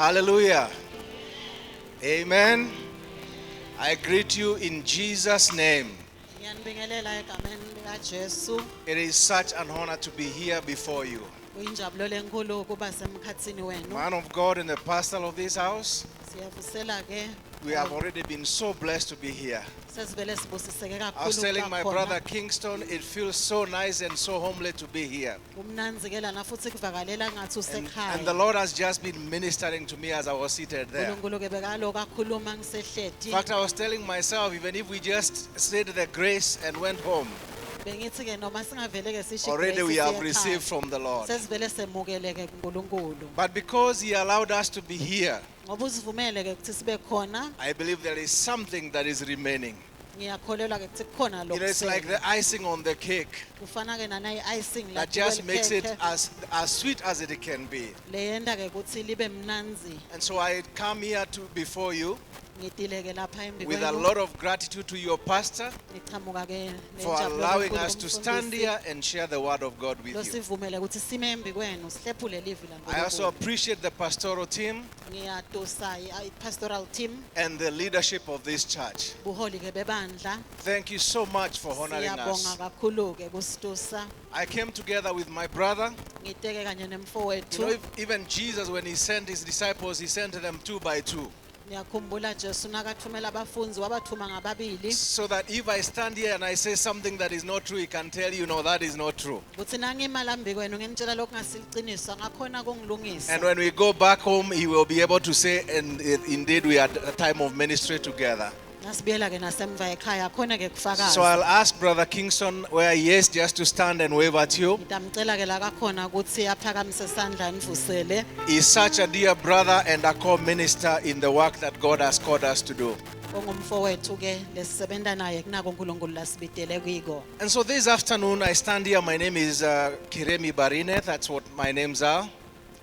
Hallelujah. Amen. I greet you in Jesus' name. Ngiyanibingelela egameni likaJesu. It is such an honor to be here before you. Kuyinjabulo lenkulu ukuba semkhatsini wenu. Man of God and the pastor of this house, Siyavusela ke. we have already been so blessed to be here. Sesivele sibusiseke I was kakhulu telling my brother kakhona. Kingston, it feels so nice and so homely to be here. Kumnanzi ke lana futhi kuvakalela ngathi And the usekhaya. Lord has just been ministering to me as I was seated there. uNkulunkulu ke bekalo kakhuluma In ngisehledi. fact, I was telling myself, even if we just said the grace and went home, Bengithi ke noma singavele ke sisho already we grace have siye received ekhaya. from the Lord. Sesivele semukele ke kuNkulunkulu. But because He allowed us to be here, Ngoba usivumele ke ukuthi sibe khona. I believe there is something that is remaining. Ngiyakholelwa ke ukuthi kukhona You know, it's like lokusele. the icing on the cake Kufana ke nana i-icing that just makes it as sweet as it can be. leyenda ke ukuthi libe mnanzi. And so I come here to before you Ngitile ke lapha embi with a kwenu. lot of gratitude to your pastor Ngichamuka ke for nenjabulo allowing kakhulu us to stand kumfundisi. here and share the word of God with you. Losivumele ukuthi sime embi kwenu sihlephule livi I also laNkulunkulu. appreciate the pastoral team Ngiyatusa i-pastoral team and the leadership of this church. buholi ke bebandla. Thank you so much for honoring Siyabonga us. kakhulu ke kusitusa. I came together with my brother. Ngiteke kanye You know, nemfowethu. even Jesus, when he sent his disciples, he sent them 2 by 2. Ngiyakhumbula Jesu nakathumela abafunzi wabathuma ngababili. So that if I stand here and I say something that is not true, he can tell you, no, that is not true. Kuthi nangima lambi kwenu nginitshela lokhu ngasiliciniso ngakhona kungilungisa. And when we go back home, he will be able to say, and indeed we had a time of ministry together. Nasibiyela ke nasemva ekhaya khona ke kufakaza. So I'll ask Brother Kingston where he is just to stand and wave at you. Ngitamcela ke la kakhona ukuthi aphakamise isandla nivusele. He's such a dear brother and a co-minister in the work that God has called us to do. Ongumfowethu ke lesisebenta naye kunako uNkulunkulu lasibidele kwiko. And so this afternoon, I stand here. My name is Kiremi Barine. That's what my names are.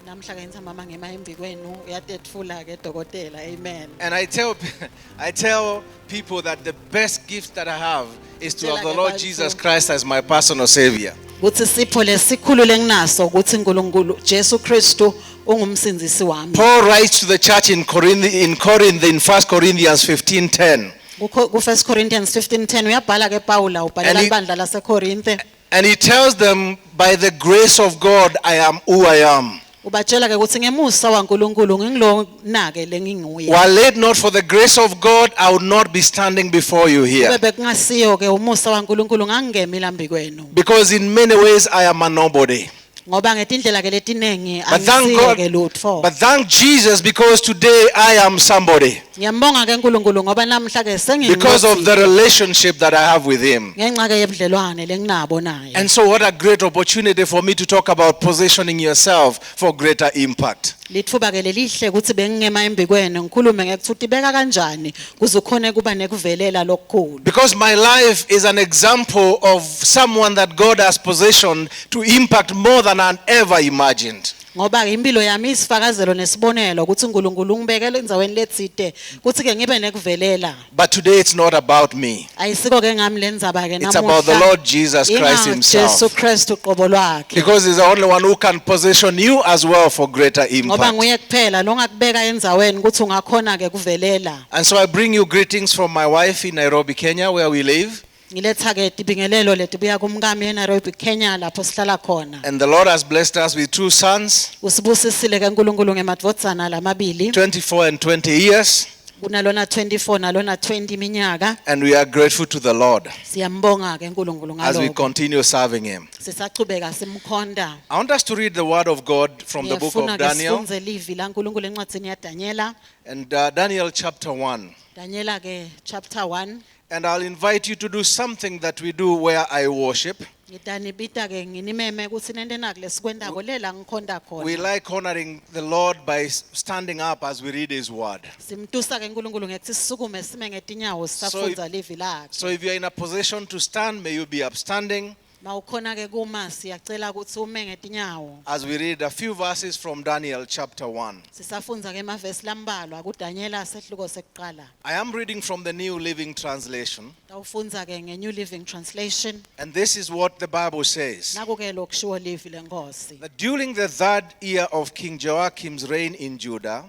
Namhla ke ngithi mama ngema embi kwenu uyatetfula ke dokotela. Amen. And I tell people that the best gift that I have is to have the Lord Jesus Christ as my personal Savior. Kuthi sipho lesikhulu lenginaso ukuthi uNkulunkulu Jesu Kristu ungumsindisi wami. Paul writes to the church in Corinth in 1 Corinthians 15:10. Ku 1 Corinthians 15:10 uyabhala ke Paula ubhalela And he- ibandla laseKorinte. And he tells them, by the grace of God, I am who I am. Ubatshela ke ukuthi ngemusa waNkulunkulu ngingilo nake lenginguye. Were it not for the grace of God, I would not be standing before you here. Bebe kungasiyo ke umusa waNkulunkulu ngangemi lambi kwenu. Because in many ways, I am a nobody. Ngoba ngetindlela ke letinengi But thank angisiye ke God, lutho. but thank Jesus, because today I am somebody. Ngiyambonga ke uNkulunkulu ngoba namhla ke Because of the relationship that I have with Him. ngenxa ke yebudlelwane lenginabo naye. And so what a great opportunity for me to talk about positioning yourself for greater impact. Lithuba ke lelihle ukuthi bengingema embi kwenu ngikhulume ngekuthi beka kanjani kuze ukhone kuba nekuvelela lokukhulu. Because my life is an example of someone that God has positioned to impact more than I ever imagined. Ngoba ke impilo yami isifakazelo nesibonelo ukuthi uNkulunkulu ungibekele enzaweni letsite ukuthi ke ngibe nekuvelela. But today it's not about me. Ayisiko ke ngami lenzaba ke It's about the Lord Jesus Christ Jesu Himself. Kristu qobo lwakhe. Because He's the only one who can position you as well for greater Ngoba impact. nguye kuphela lo ngakubeka enzaweni ukuthi ungakhona ke kuvelela. And so I bring you greetings from my wife in Nairobi, Kenya, where we live. Ngiletha ke dibingelelo letibuya kumkami eNairobi Kenya lapho sihlala khona. And the Lord has blessed us with 2 sons, Usibusisile ke uNkulunkulu ngemadvodzana lamabili. 24 and 20 years. Kunalona 24 nalona 20 minyaka. And we are grateful to the Lord Siyambonga ke uNkulunkulu as we ngalokho. continue serving Him. Sisachubeka simkhonda. I want us to read the word of God from the book Ngiyafuna of ke Daniel. sifunze livi laNkulunkulu encwadzini yaDaniela. And Daniel chapter 1. Daniela ke chapter 1. And I'll invite you to do something that we do where I worship. Ngitanibita ke nginimeme ukuthi nento naku lesikwendako lela ngikhonda We khona. like honoring the Lord by standing up as we read His word. Simtusa ke uNkulunkulu ngekuthi sisukume sime ngetinyawo sisafundza livi lakhe. So if you're in a position to stand, may you be upstanding Mawukhona ke kuma siyacela ukuthi ume ngetinyawo. as we read a few verses from Daniel chapter 1. Sisafundza ke emavesi lambalwa kuDaniela sehluko sekuqala. I am reading from the New Living Translation. Tawufundza ke ngeNew Living Translation. And this is what the Bible says. Naku ke lokushiwo livi lenkosi. That during the 3rd year of King Joachim's reign in Judah,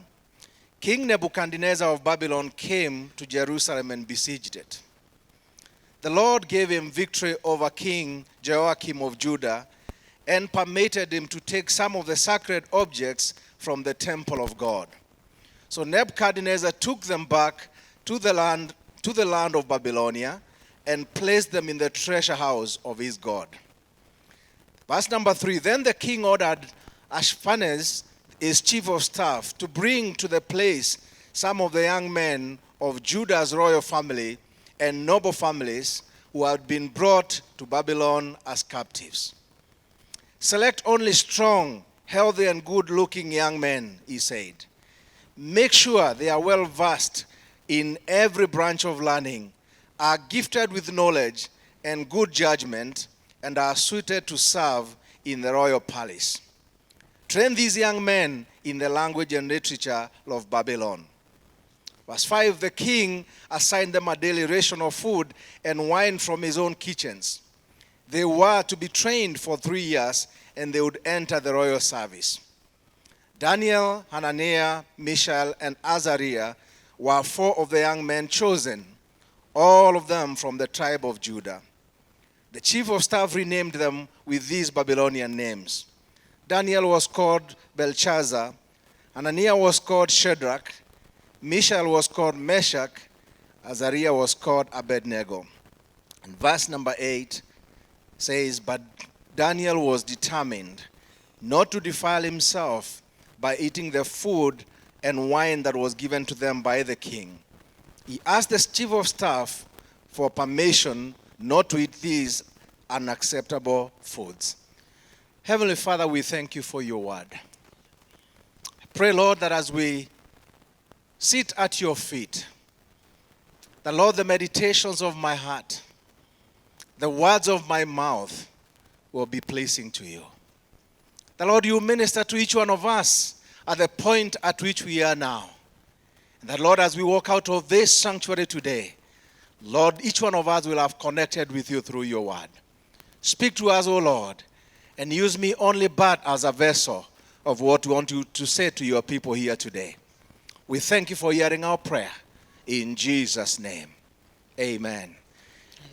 King Nebuchadnezzar of Babylon came to Jerusalem and besieged it. The Lord gave him victory over King Jehoiakim of Judah and permitted him to take some of the sacred objects from the temple of God. So Nebuchadnezzar took them back to the land of Babylonia and placed them in the treasure house of his God. Verse number 3, then the king ordered Ashpenaz, his chief of staff, to bring to the place some of the young men of Judah's royal family and noble families who had been brought to Babylon as captives. Select only strong, healthy, and good-looking young men, he said. Make sure they are well versed in every branch of learning, are gifted with knowledge and good judgment, and are suited to serve in the royal palace. Train these young men in the language and literature of Babylon. Verse 5, the king assigned them a daily ration of food and wine from his own kitchens. They were to be trained for 3 years, and they would enter the royal service. Daniel, Hananiah, Mishael, and Azariah were 4 of the young men chosen, all of them from the tribe of Judah. The chief of staff renamed them with these Babylonian names. Daniel was called Belshazzar, Hananiah was called Shadrach, Mishael was called Meshach, Azariah was called Abednego. And verse number 8 says, but Daniel was determined not to defile himself by eating the food and wine that was given to them by the king. He asked the chief of staff for permission not to eat these unacceptable foods. Heavenly Father, we thank you for your word. I pray, Lord, that as we sit at your feet, the Lord, the meditations of my heart, the words of my mouth will be pleasing to you. The Lord, you minister to each one of us at the point at which we are now. And that, Lord, as we walk out of this sanctuary today, Lord, each one of us will have connected with you through your word. Speak to us, O Lord, and use me only but as a vessel of what you want you to say to your people here today. We thank you for hearing our prayer. In Jesus' name, amen.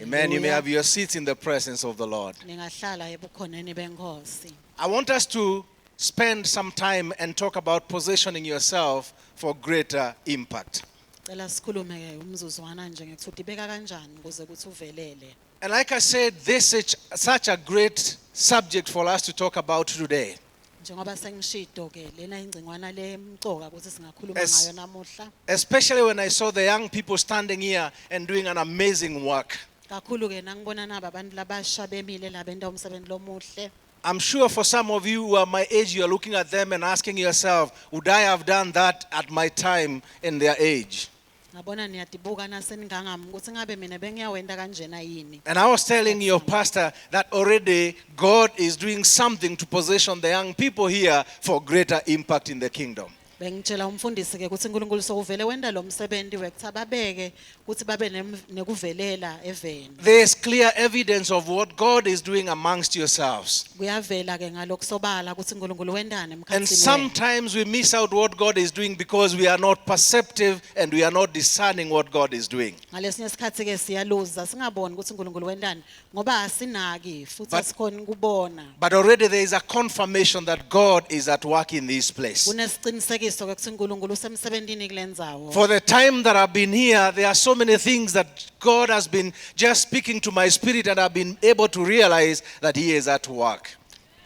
Amen. You may have your seats in the presence of the Lord. Ningahlala ebukhoneni benkosi. I want us to spend some time and talk about positioning yourself for greater impact. Cela sikhulume ke umzuzwana nje ngekuthi ibeka kanjani ukuze kuthi uvelele. And like I said, this is such a great subject for us to talk about today. Njengoba sengishido ke lena ingcingwana le emcoka ukuthi singakhuluma ngayo namuhla. Especially when I saw the young people standing here and doing an amazing work. Kakhulu ke nangibona naba abantu labasha bemile la benta umsebenzi lomuhle. I'm sure for some of you who are my age, you are looking at them and asking yourself, would I have done that at my time in their age? Ngabona niyadibuka naseningangami ukuthi ngabe mina bengiyawenda kanjena yini. And I was telling your pastor that already God is doing something to position the young people here for greater impact in the kingdom. Bengitshela umfundisi ke ukuthi uNkulunkulu sokuvele wenda lo msebenzi wekuthi ababeke ukuthi babe nekuvelela eveni. There's clear evidence of what God is doing amongst yourselves. Kuyavela ke ngalokusobala ukuthi uNkulunkulu wendane And emkhathini. sometimes we miss out what God is doing because we are not perceptive and we are not discerning what God is doing. Ngalesinye isikhathi ke siyaluza singaboni ukuthi uNkulunkulu wendane ngoba asinaki futhi But- asikhoni ukubona. But already there is a confirmation that God is at work in this place. Kunesiqinisekiso ke ukuthi uNkulunkulu usemsebentini kulenzawo. For the time that I've been here, there are so many things that God has been just speaking to my spirit, and I've been able to realize that He is at work.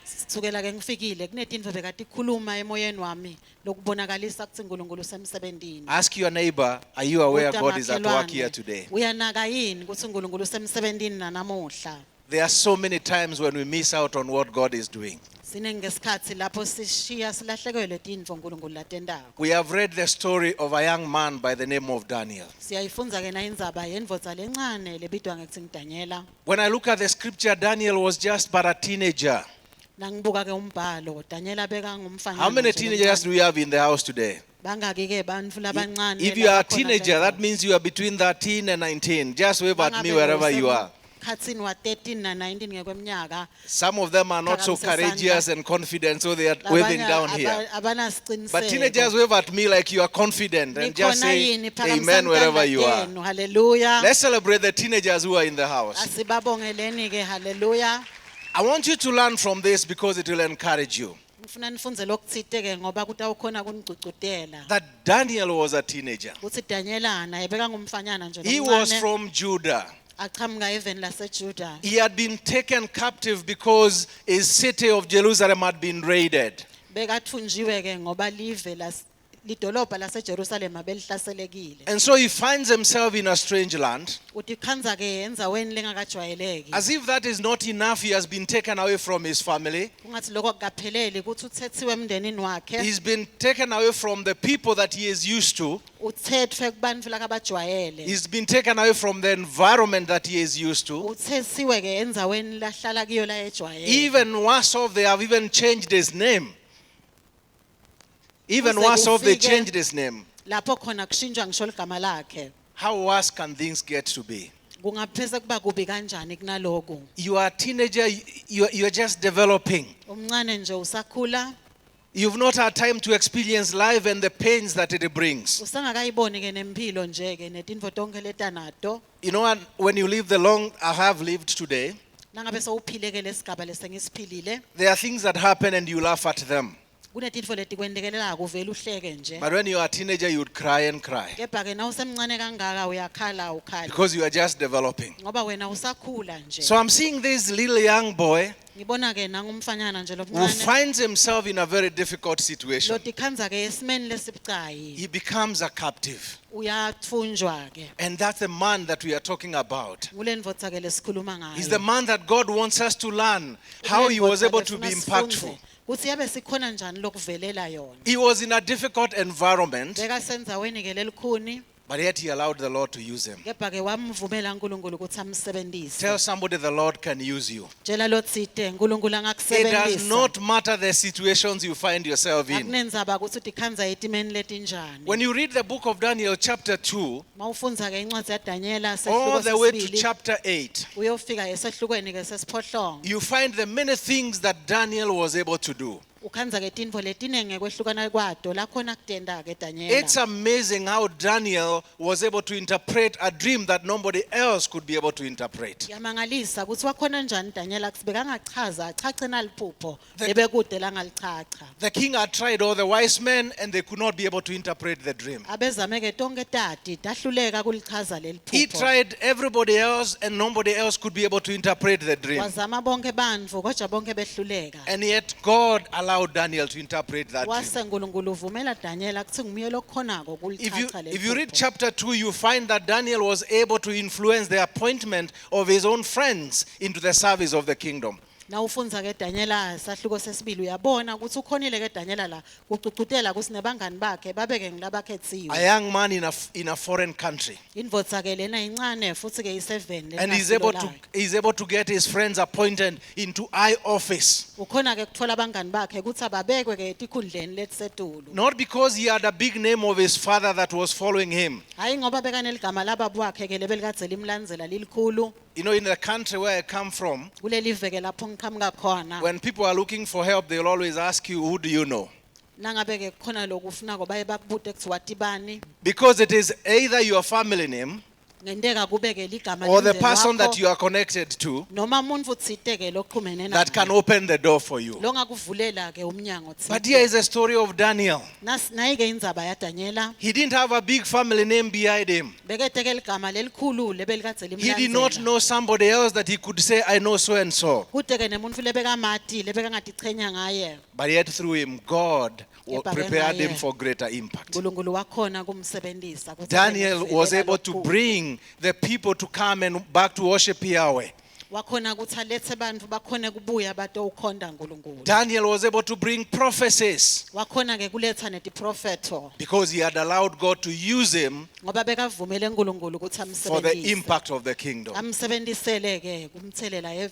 Sukela ke ngifikile kunetinto bekade ikhuluma emoyeni wami lokubonakalisa ukuthi uNkulunkulu usemsebentini. Ask your neighbor, are you aware God is at work here today? Uyanaka yini ukuthi uNkulunkulu usemsebentini nanamuhla? There are so many times when we miss out on what God is doing. Siningi ngesikhathi lapho sishiya silahlekelwe tinto uNkulunkulu latendako. We have read the story of a young man by the name of Daniel. Siyayifunza ke na indzaba yendvodza lencane lebitwa ngekuthi ngDaniela. When I look at the scripture, Daniel was just but a teenager. Nangibuka ke umbhalo Daniela beka ngumfana. How many teenagers do we have in the house today? Bangaki ke bantfu labancane. If you are a teenager, that means you are between 13 and 19. Just wave at me wherever you are. khatsini wa 13 na 19 ngekweminyaka. Some of them are not so courageous and confident, so they are waving down here. But teenagers wave at me like you are confident and just say amen wherever you are. Hallelujah. Let's celebrate the teenagers who are in the house. Asibabongeleni ke, hallelujah. I want you to learn from this because it will encourage you. Ngifuna nifunze lokuthite ke ngoba kutawukhona kunigcucudela. That Daniel was a teenager. Kuthi Daniela naye bekangumfanyana nje He was lomncane. from Judah. Aqhamuka even laseJuda. He had been taken captive because his city of Jerusalem had been raided. Bekathunjiwe ke ngoba lidolobha laseJerusalem abelihlaselekile. And so he finds himself in a strange land. Uthi khanza ke endzaweni lengakajwayeleki. As if that is not enough, he has been taken away from his family. Kungathi lokho akapheleli kuthi uthethiwe emndenini wakhe. He's been taken away from the people that he is used to. Uthethwe kubantu lakabajwayele. He's been taken away from the environment that he is used to. Uthethiwe ke endzaweni lahlala kiyo la ejwayele. Even worse off, they have even changed his name. Even Kuze worse off, they kufike changed his name. Lapho khona kushintshwa ngisho igama lakhe. How worse can things get to be? Kungapheze kuba kubi kanjani kunaloku. You are a teenager, you are just developing. Umncane nje usakhula. You've not had time to experience life and the pains that it brings. Usangakayiboni ke nempilo nje ke netinfo tonke letanato. You know, when you live the long I have lived today, Nangabe sowuphile ke lesigaba lesengisiphilile. there are things that happen and you laugh at them. Kunetinfo letikwendekelela kuvela uhleke nje. But when you are a teenager, you would cry and cry Kepha ke nawusemncane kangaka uyakhala ukhala. because you are just developing. Ngoba wena usakhula nje. So I'm seeing this little young boy Ngibona ke nangumfanyana nje who lomncane. finds himself in a very difficult situation. Loti khanza ke esimeni lesibucayi. He becomes a captive. Uyathunjwa ke. And that's the man that we are talking about. Kulendvodza ke lesikhuluma ngayo. He's the man that God wants us to learn how he was able to be impactful. Kuthi yabe sikhona njani lokuvelela yona. He was in a difficult environment, Beka senzaweni ke lelikhuni. but yet he allowed the Lord to use him. Kepha ke wamvumela uNkulunkulu ukuthi amsebenzise. Tell somebody the Lord can use you. Tshela lotsite uNkulunkulu It does angakusebenzisa. not matter the situations you find yourself in. Akunenzaba ukuthi uthi khanza etimeni letinjani. When you read the book of Daniel chapter 2, Mawufunza ke incwadi yaDaniela all sehluko the way to sesibili chapter 8, uyofika esehlukweni ke sesiphohlongo. you find the many things that Daniel was able to do. Ukhanza ke tinfo letinenge kwehlukana kwato la khona kutenda ke It's Daniela. amazing how Daniel was able to interpret a dream that nobody else could be able to interpret. Yamangalisa ukuthi wakhona njani Daniela kusibeka ngachaza achache naliphupho The- lebekude la ngalichacha. The king had tried all the wise men and they could not be able to interpret the dream. Abezame ke tonke tati tahluleka kulichaza He leliphupho. tried everybody else and nobody else could be able to interpret the dream. Wazama bonke bantfu kodwa bonke behluleka. And yet God allowed Daniel to interpret that dream. Wase uNkulunkulu uvumela Daniela kuthi nguye lokhonako kulichacha If you read leliphupho. chapter 2, you find that Daniel was able to influence the appointment of his own friends into the service of the kingdom. Na ufunza ke Daniela sahluko sesibili uyabona ukuthi ukhonile ke Daniela la kucucutela kusi nebangani bakhe babeke ngilabakhethiwe. A young man in a foreign country. Indvodza ke lena incane futhi ke i7 And he's able to get his friends appointed into high office. ukhona ke kuthola abangani bakhe ukuthi ababekwe ke etikhundleni letisetulu. Not because he had a big name of his father that was following him. Hayi ngoba bekaneligama lababa wakhe ke lebelikadze limlandzela lilikhulu. You know, in the country where I come from, Kuleli veke lapho ngiqhamuka khona. when people are looking for help, they'll always ask you, who do you know? Nangabe ke khona lokufunako baye bakubute kuthiwa tibani. Because it is either your family name Ngendeka kube ke ligama or the lemndeni person that wakho, you are connected to noma umuntu uthite ke loqhumene that can naye. open the door for you. Longakuvulela ke umnyango But thite. here is a story of Daniel. Nayi ke indzaba ya Daniela. He didn't have a big family name behind him. Bekete ke ligama lelikhulu lebelikadze He did not limlandzela. know somebody else that he could say, I know so and so. Kute ke nemuntu lebekamati lebekangatichenya ngaye. But yet through him, God Yepha prepared ke him ngaye, for greater impact. uNkulunkulu wakhona kumsebenzisa ukuthi Daniel abe was nokuvelela able to lokukhulu. bring the people to come and back to worship Yahweh. Wakhona ukuthi alethe bantfu bakhone kubuya bato ukhonda uNkulunkulu. Daniel was able to bring prophecies Wakhona ke kuletha netiprofeto because he had allowed God to use him ngoba bekavumele uNkulunkulu ukuthi for the amsebenzise. impact of the kingdom. Amsebenzisele ke kumthelela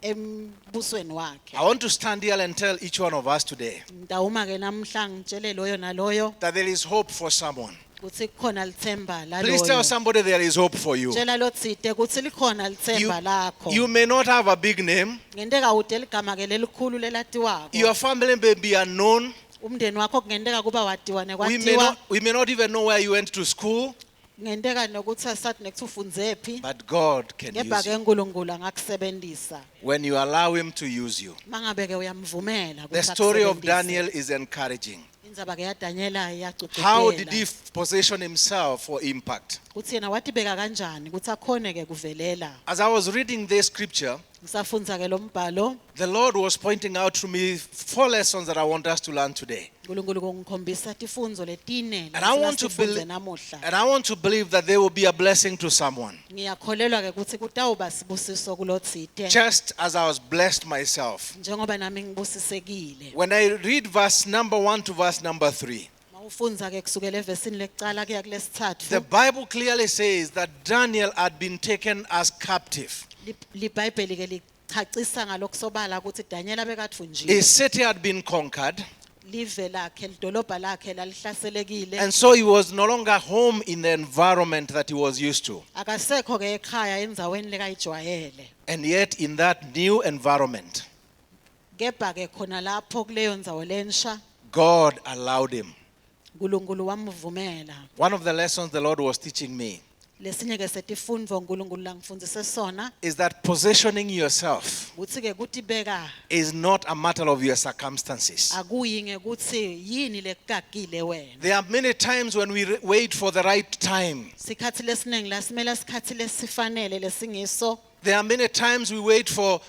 embusweni wakhe. I want to stand here and tell each one of us today Ngidawuma ke namhla ngitshele loyo naloyo that there is hope for someone. ukuthi kukhona lithemba Please tell laloyo. somebody there is hope for you. Tshela lotsite ukuthi likhona lithemba lakho. You may not have a big name. Ngenteka ude ligama ke lelikhulu lelatiwako. Your family may be unknown. Umndeni wakho kungenteka kuba wadiwa nekwatiwa. We may not even know where you went to school. Ngenteka nokuthi asathi nekuthi ufundzephi. But God can Kepha use ke you uNkulunkulu angakusebenzisa. when you allow Him to use you. Mangabe ke uyamvumela The ukuthi story of akusebenzise. Daniel is encouraging. Indzaba ke yaDaniela How did he iyacucukela. position himself for impact? Ukuthi yena watibeka kanjani ukuthi akhone ke kuvelela. As I was reading this scripture, Ngisafundza ke lo mbhalo. the Lord was pointing out to me 4 lessons that I want us to learn today. uNkulunkulu kungikhombisa tifundzo letine And I want to lesifundze namuhla. And I want to believe that they will be a blessing to someone. Ngiyakholelwa ke ukuthi kutawuba sibusiso kulotsite. Just as I was blessed myself. Njengoba nami ngibusisekile. When I read verse number 1 to verse number 3, Mawufundza ke kusukela evesini lekucala kuya the kulesithathu. Bible clearly says that Daniel had been taken as captive. LiBhayibheli ke lichacisa ngalokusobala ukuthi Daniel His bekatfunjiwe. city had been conquered, Live lakhe lidolobha lakhe lalihlaselekile. and so he was no longer home in the environment that he was used to. Akasekho ke ekhaya endzaweni lekayijwayele. And yet in that new environment, Kepha ke khona lapho kuleyo ndzawo lensha God allowed him. uNkulunkulu wamvumela. One of the lessons the Lord was teaching me Lesinye ke setifundvo uNkulunkulu langifundise sona is that positioning yourself ukuthi ke kutibeka is not a matter of your circumstances. akuyi ngekuthi yini lekugagile wena. There are many times when we wait for the right time. Sikhathi lesiningi la simela sikhathi lesifanele lesingiso. There are many times we wait for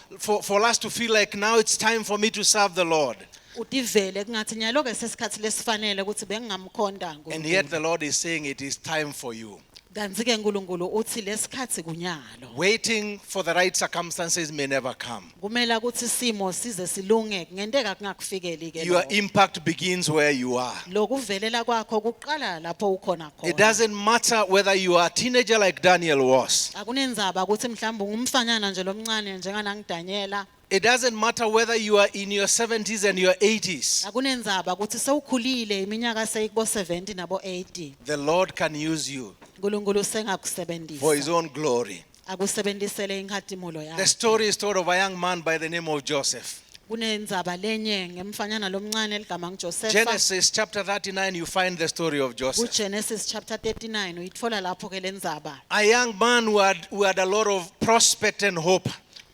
us to feel like now it's time for me to serve the Lord. Utivele kungathi nyalo ke sesikhathi lesifanele ukuthi bengingamkhonda And yet uNkulunkulu. the Lord is saying it is time for you. Kanti ke uNkulunkulu uthi lesikhathi kunyalo. Waiting for the right circumstances may never come. Kumela ukuthi simo size silunge ngenteka kungakufikeli ke. Your impact begins where you are. Lokuvelela kwakho kuqala lapho ukhona khona. It doesn't matter whether you are a teenager like Daniel was. Akunenzaba ukuthi mhlawumbe ungumfanyana nje lomncane njengana ngidanyela. It doesn't matter whether you are in your 70s and your 80s. Akunenzaba ukuthi sewukhulile iminyaka seyikubo 70 nabo 80. The Lord can use you uNkulunkulu for His sengakusebenzisa. own glory. Akusebenzisele inkhatimulo The yakhe. story is told of a young man by the name of Joseph. Kunendzaba lenye ngemfanyana lomncane eligama nguJosepha. Genesis chapter 39, you find the story of Joseph. KuGenesis chapter 39 uyitfola lapho ke lendzaba. A young man who had a lot of prospect and hope.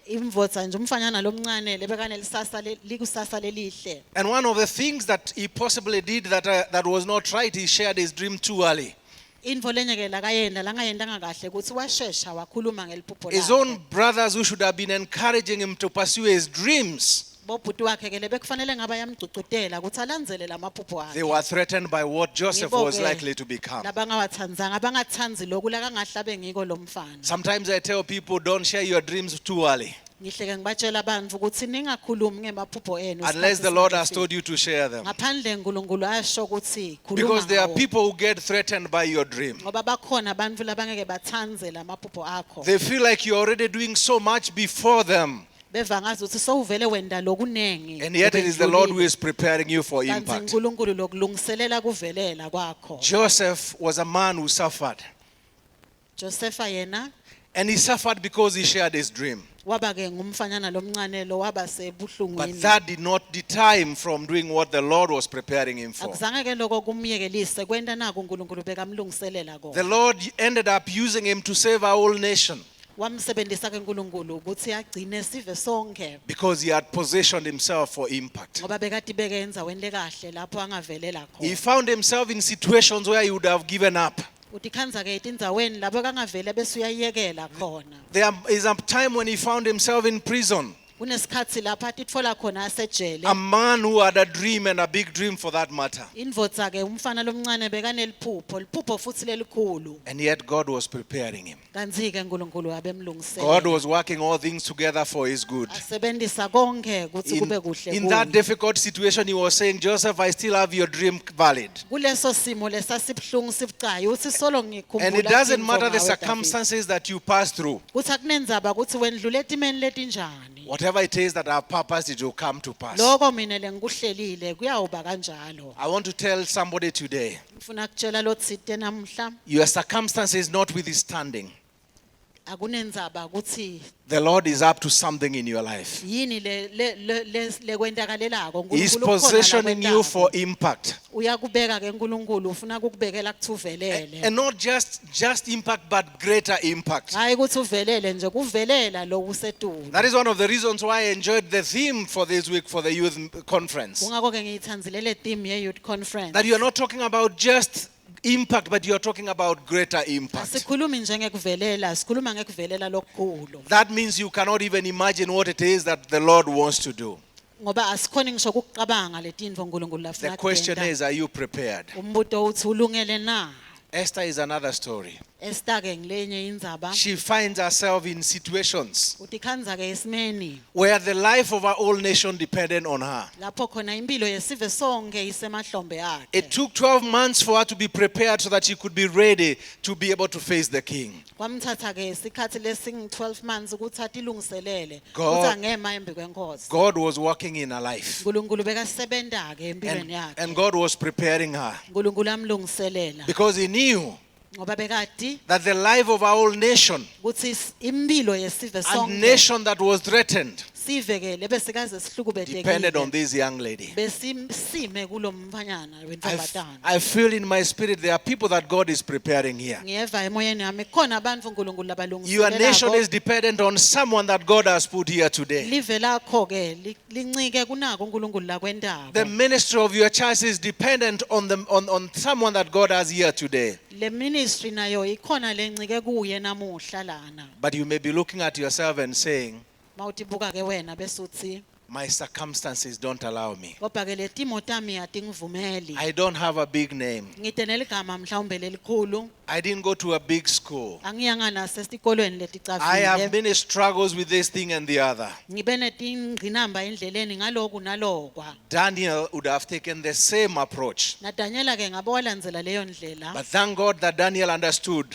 Imvodza nje umfanyana lomncane lebekane lisasa likusasa lelihle. And one of the things that he possibly did that was not right, he shared his dream too early. Intfo lenye ke lakayenda langayendanga kahle ukuthi washesha wakhuluma ngeliphupho His lakhe. own brothers who should have been encouraging him to pursue his dreams, Bobhuti wakhe ke lebekufanele ngaba yamgcugcutela ukuthi alandzele lamaphupho they akhe. were threatened by what Joseph Ngibo was ke likely to become. Labangawathandzanga abangathandzi loku lakangahlabe ngiko lomfana. Sometimes I tell people, don't share your dreams too early, Ngihle ke ngibatshela abantu ukuthi ningakhulumi ngemaphupho enu. unless the Lord has told you to share them. Ngaphandle uNkulunkulu asho ukuthi khuluma Because there are ngawo. people who get threatened by your dream. Ngoba bakhona abantu labangeke bathandze lamaphupho akho. They feel like you're already doing so much before them. Beva ngazi ukuthi sowuvele wenda lokunengi. And yet it is the Lord who is preparing you for Kanti impact. uNkulunkulu lokulungiselela kuvelela kwakho. Joseph was a man who suffered. Josepha yena And he suffered because he shared his dream. waba ke ngumfanyana lomncane lo waba But sebuhlungwini. that did not deter him from doing what the Lord was preparing him for. Akuzange ke lokho kumyekelise kwenta naku uNkulunkulu bekamlungiselela The kona. Lord ended up using him to save our whole nation Wamsebenzisa ke uNkulunkulu ukuthi agcine sive sonke. because he had positioned himself for impact. Ngoba bekati beke enzaweni lekahle lapho angavelela He khona. found himself in situations where he would have given up. Utikhanza ke etindzaweni lapho kangavele bese uyayekela khona. There is a time when he found himself in prison. Kunesikhathi lapha atitfola khona A asejele. man who had a dream and a big dream for that matter. Indvodza ke umfana lomncane bekaneliphupho, liphupho futhi lelikhulu. And yet God was preparing him. Kanti ke uNkulunkulu God abemlungisela. was working all things together for his good. Asebenzisa konke ukuthi kube kuhle In that kuye. difficult situation, he was saying, Joseph, I still have your dream valid. Kuleso simo lesasibhlungu sibucayi uthi solo ngikhumbula. And it doesn't intfo matter the ngawe, David. circumstances that you pass through. Kuthi akunenzaba ukuthi wendlule etimeni letinjani. Whatever whatever it is that I've purposed, it will come to pass. loko mina lengikuhlelile kuyawuba kanjalo. I want to tell somebody today, Ngifuna kutshela lotsite namhla your circumstances notwithstanding, akunenzaba ukuthi the Lord is up to something in your life. yini lekwendakalelako He's uNkulunkulu ukhona la positioning you kwentako. for impact. Uyakubeka ke uNkulunkulu ufuna ukubekela kuthi uvelele. And not just impact, but greater impact. Hayi ukuthi uvelele nje kuvelela lo useduze. That is one of the reasons why I enjoyed the theme for this week for the youth conference. Kungakho ke ngiyithandzile le theme ye youth conference. That you are not talking about just impact, but you are talking about greater impact. Asikhulumi nje ngekuvelela, sikhuluma ngekuvelela lokukhulu. That means you cannot even imagine what it is that the Lord wants to do. Ngoba asikhoni ngisho ukucabanga letintfo uNkulunkulu lafuna The question kuyenta. is, are you prepared? Umbuto uthi ulungele na? Esther is another story. Esther ke ngilenye indzaba. She finds herself in situations Utikhanza ke esimeni where the life of her whole nation depended on her. lapho khona impilo yesive sonke isemahlombe It akhe. took 12 months for her to be prepared so that she could be ready to be able to face the king. Kwamthatha ke isikhathi lesingi 12 months ukuthi atilungiselele God- ukuthi angema embi kwenkosi. God was working in her life. uNkulunkulu bekasebenza ke empilweni And yakhe. God was preparing her uNkulunkulu amlungiselela because he knew ngoba bekati that the life of our whole nation, ukuthi impilo yesive a sonke nation that was threatened, sivekele bese kaze depended on sihlukubetekile. this young lady. Besime kulomfanyana wentombazana. I feel in my spirit there are people that God is preparing here. Ngiyeva emoyeni yami khona abantu uNkulunkulu Your nation labalungiselelako. is dependent on someone that God has put here today. Live lakho ke lincike kunako uNkulunkulu The lakwendako. ministry of your church is dependent on someone that God has here today. Le ministry nayo ikhona lencike kuye namuhla lana. But you may be looking at yourself and saying, Mawutibuka ke wena bese uthi my circumstances don't allow me. kodwa ke le timo tami atingivumeli. I don't have a big name. Ngite neligama mhlawumbe lelikhulu. I didn't go to a big school. Angiyanga nasesikolweni I have leticavile. many struggles with this thing and the other. Ngibe netingqinamba endleleni ngaloku nalokwa. Daniel would have taken the same approach. naDaniela ke ngabe walandzela leyo ndlela. But thank God that Daniel understood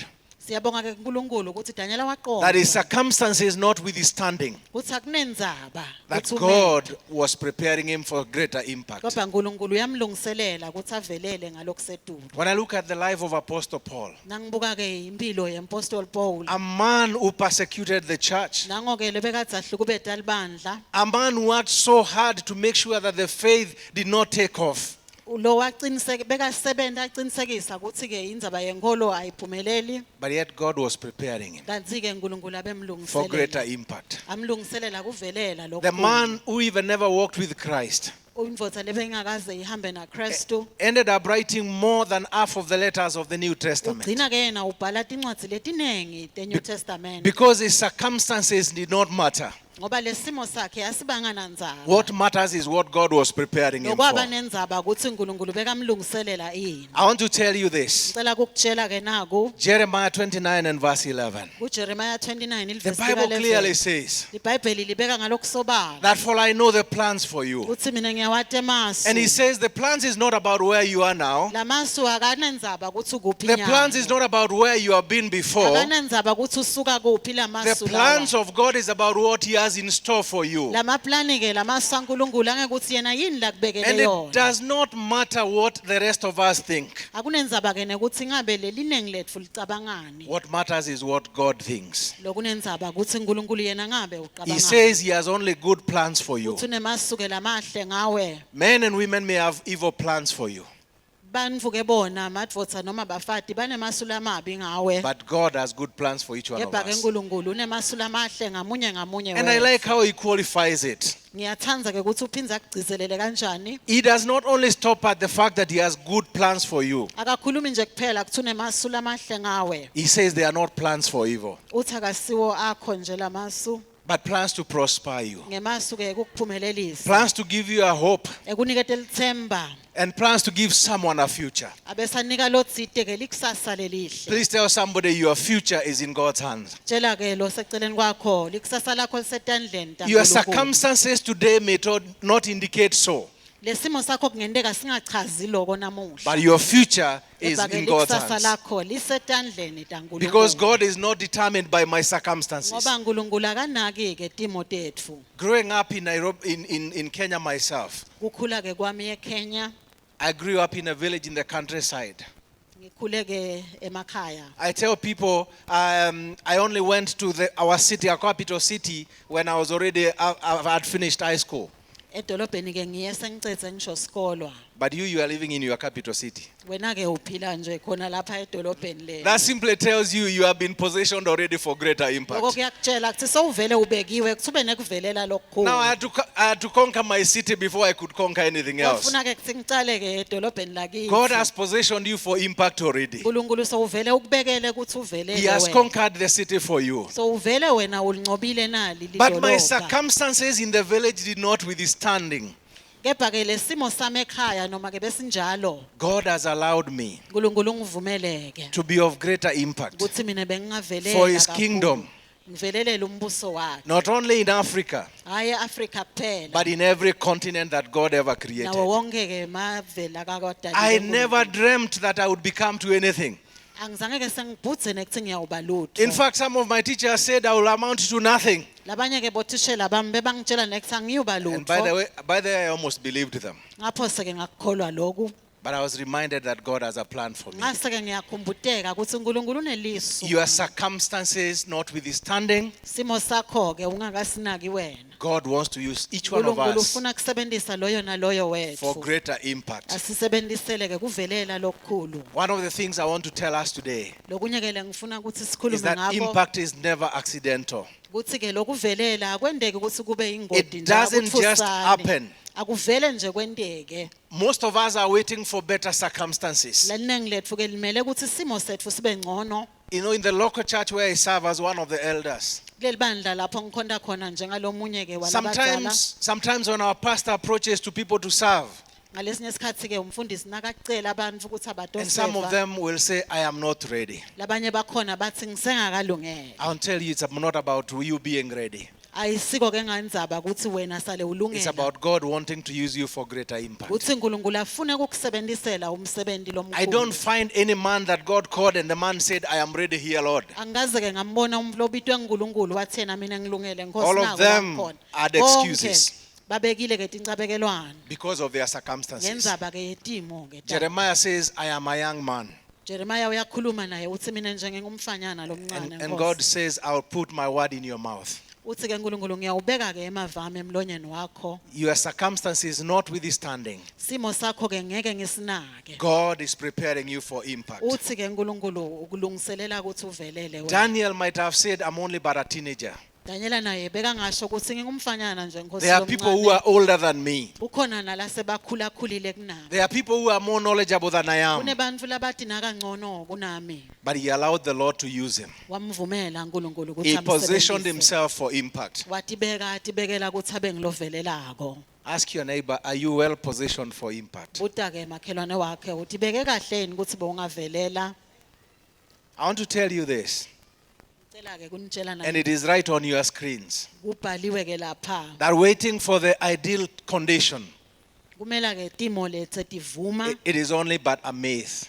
Siyabonga ke kuNkulunkulu ukuthi Daniela that his waqonda circumstances notwithstanding, ukuthi akunenzaba that ukuthi God was preparing him for greater impact. kodwa uNkulunkulu uyamlungiselela ukuthi avelele ngalokusedulu. When I look at the life of Apostle Paul, Nangibuka ke impilo yeApostle Paul. a man who persecuted the church, Nango ke lebekade ahlukubeta libandla. a man who worked so hard to make sure that the faith did not take off. Lo waqiniseka bekasebenza aqinisekisa ukuthi ke indzaba yenkolo ayiphumeleli. But yet God was preparing him Kanti ke uNkulunkulu for greater abemlungiselela. impact. Amlungiselela kuvelela lokho. The man who even never walked with Christ Indvodza lebengakaze ihambe naKristu. ended up writing more than half of the letters of the New Testament Ugcina ke yena ubhala tincwadzi letinengi teNew Testament. because his circumstances did not matter. Ngoba lesimo sakhe asibanga nandzaba. What matters is what God was preparing him Nokwaba for. nenzaba ukuthi uNkulunkulu bekamlungiselela ini. I want to tell you this. Ngicela ukukutshela ke naku Jeremiah 29 and verse 11. kuJeremiah 29 The ilivesi Bible clearly lika-11. says iBhayibheli libeka ngalokusobala that for I know the plans for you. ukuthi mina ngiyawati emasu. And he says the plans is not about where you are now. Lamasu akanenzaba ukuthi ukuphi The plans is nyalo. not about where you have been before. Akanenzaba ukuthi usuka kuphi lamasu The plans lawa. of God is about what he has in store for you. Lamaplani ke lamasu kaNkulunkulu angeke ukuthi yena yini la kubekele And it yona. does not matter what the rest of us think. Akunenzaba ke nekuthi ngabe leliningi letfu licabangani. What matters is what God thinks. Lokunenzaba ukuthi uNkulunkulu yena ngabe He ucabangani. says he has only good plans for you. Uthi unemasu ke lamahle ngawe. Men and women may have evil plans for you, Bantfu ke bona madvodza noma bafati banemasu lamabi ngawe. but God has good plans for each one of Kepha ke us. uNkulunkulu unemasu lamahle ngamunye ngamunye And I wethu. like how he qualifies it. Ngiyathandza ke ukuthi uphindze akugcizelele kanjani. He does not only stop at the fact that he has good plans for you. Akakhulumi nje kuphela kuthi unemasu lamahle ngawe. He says they are not plans for evil, Uthi akasiwo akho nje lamasu. but plans to prosper you. Ngemasu ke ukukuphumelelisa. Plans to give you a hope, Ekunikete lithemba. and plans to give someone a future. Abesanika lotsite ke likusasa lelihle. Please tell somebody your future is in God's hands. Tshela ke lo seceleni kwakho likusasa lakho lisetandleni Your taNkulunkulu. circumstances today may not indicate so. lesimo sakho kungenteka singachazi lokho namuhla but your future is Kepha-ke in God's likusasa hands. lakho lisetandleni taNkulunkulu. Because God is not determined by my circumstances. Ngoba uNkulunkulu akanaki ke timo tetfu. Growing up in Nairobi, in Kenya myself, Kukhula ke kwami eKenya, I grew up in a village in the countryside. ngikhule ke emakhaya. I tell people I only went to our city, our capital city, when I was already, I had finished high school. Edolobheni ke ngiye sengicethe ngisho sikolwa. But you are living in your capital city. Wena ke uphila nje khona lapha edolobheni le. That simply tells you have been positioned already for greater Lokho impact. kuyakutshela ukuthi sowuvele ubekiwe kuthube nekuvelela lokho. Now I had to conquer my city before I could conquer anything else. Ufuna ke kuthi ngicale ke edolobheni lakithi. God has positioned you for impact already. uNkulunkulu sowuvele ukubekele ukuthi uvelele He has wena. conquered the city for you. Sowuvele wena ulincobile nali But my lidolobha. circumstances in the village did not withstanding. Kepha ke lesimo sami ekhaya noma ke besinjalo God has allowed me uNkulunkulu ungivumeleke to be of greater impact ukuthi mina bengingavelela for His kakhulu. kingdom, Ngivelelele umbuso wakhe. not only in Africa, Hayi eAfrika kuphela. but in every continent that God ever created. Nawo wonke ke mavela kakwadala. I never dreamt that I would become to anything. Angizange ke sengibhudze nekuthi ngiyawuba lutho. In fact, some of my teachers said I will amount to nothing. Labanye ke bothishela bami bebangitshela nekuthi angiyuba And by the lutho. way, by the way, I almost believed them. Ngapho seke ngakukholwa lokhu. But I was reminded that God has a plan for me. Ngase ke ngiyakhumbuteka ukuthi uNkulunkulu unelisu. Your circumstances notwithstanding, Simo sakho ke ungakasinaki wena. God wants to use each one of uNkulunkulu us ufuna kusebenzisa loyo naloyo for wethu. greater impact. Asisebenzisele ke kuvelela lokukhulu. One of the things I want to tell us today Lokunye ke ngifuna ukuthi is sikhulume that ngakho impact is never accidental. ukuthi ke lokuvelela kwendeke ukuthi kube ingodi It nje doesn't just akutfusane. happen. Akuvele nje kwendeke. Most of us are waiting for better circumstances. Leningi lethu ke limele ukuthi isimo sethu sibe ngcono. You know, in the local church where I serve as one of the elders, Kuleli bandla lapho ngikhonda khona njengalomunye ke walabadala. sometimes when our pastor approaches to people to serve, Ngalesinye isikhathi ke umfundisi nakacela abantu ukuthi and some of abadoseva. them will say, I am not ready. Labanye bakhona bathi ngisengakalungele. I'll tell you, it's not about you being ready. Ayisiko ke ngandzaba ukuthi wena sale It's ulungela. about God wanting to use you for greater impact. Uthi uNkulunkulu afune ukukusebenzisela umsebenzi I don't lomkhulu. find any man that God called and the man said, I am ready here, Lord. Angikaze ke ngambona umuntu lobitwe nguNkulunkulu wathena mina ngilungele Nkosi All of nako them bakhona. had Bonke excuses babekile ke tincabekelwana because of their circumstances. ngendzaba ke yetimo ke. Jeremiah says, I am a young man. Jeremiah uyakhuluma naye uthi mina nje ngingumfanyana lomncane And Nkosi. God says, I'll put my word in your mouth. Uthi ke uNkulunkulu ngiyawubeka ke emavami emlonyeni wakho. Your circumstances notwithstanding, Simo sakho ke ngeke ngisinake. God is preparing you for impact. Uthi ke uNkulunkulu ukulungiselela ukuthi uvelele wena. Daniel might have said, I'm only but a teenager. Daniela naye beka ngasho ukuthi ngingumfanyana nje Nkosi There are people who are older than me. ukhona nala sebakhula khulile kunami. There are people who are more knowledgeable than I am. Kunebantfu labathi nakangcono kunami. But he allowed the Lord to use him. Wamvumela uNkulunkulu ukuthi He positioned amsebenzise. himself for impact. Atibekela ukuthi abe ngilovelelako. Ask your neighbor, are you well positioned for impact? Buta ke makhelwane wakhe utibeke kahle yini ukuthi bongavelela. I want to tell you this, Cela ke kunitshela and it is right on your screens, kubhaliwe ke lapha. that waiting for the ideal condition, Kumela ke timo lethe tivuma it is only but a myth.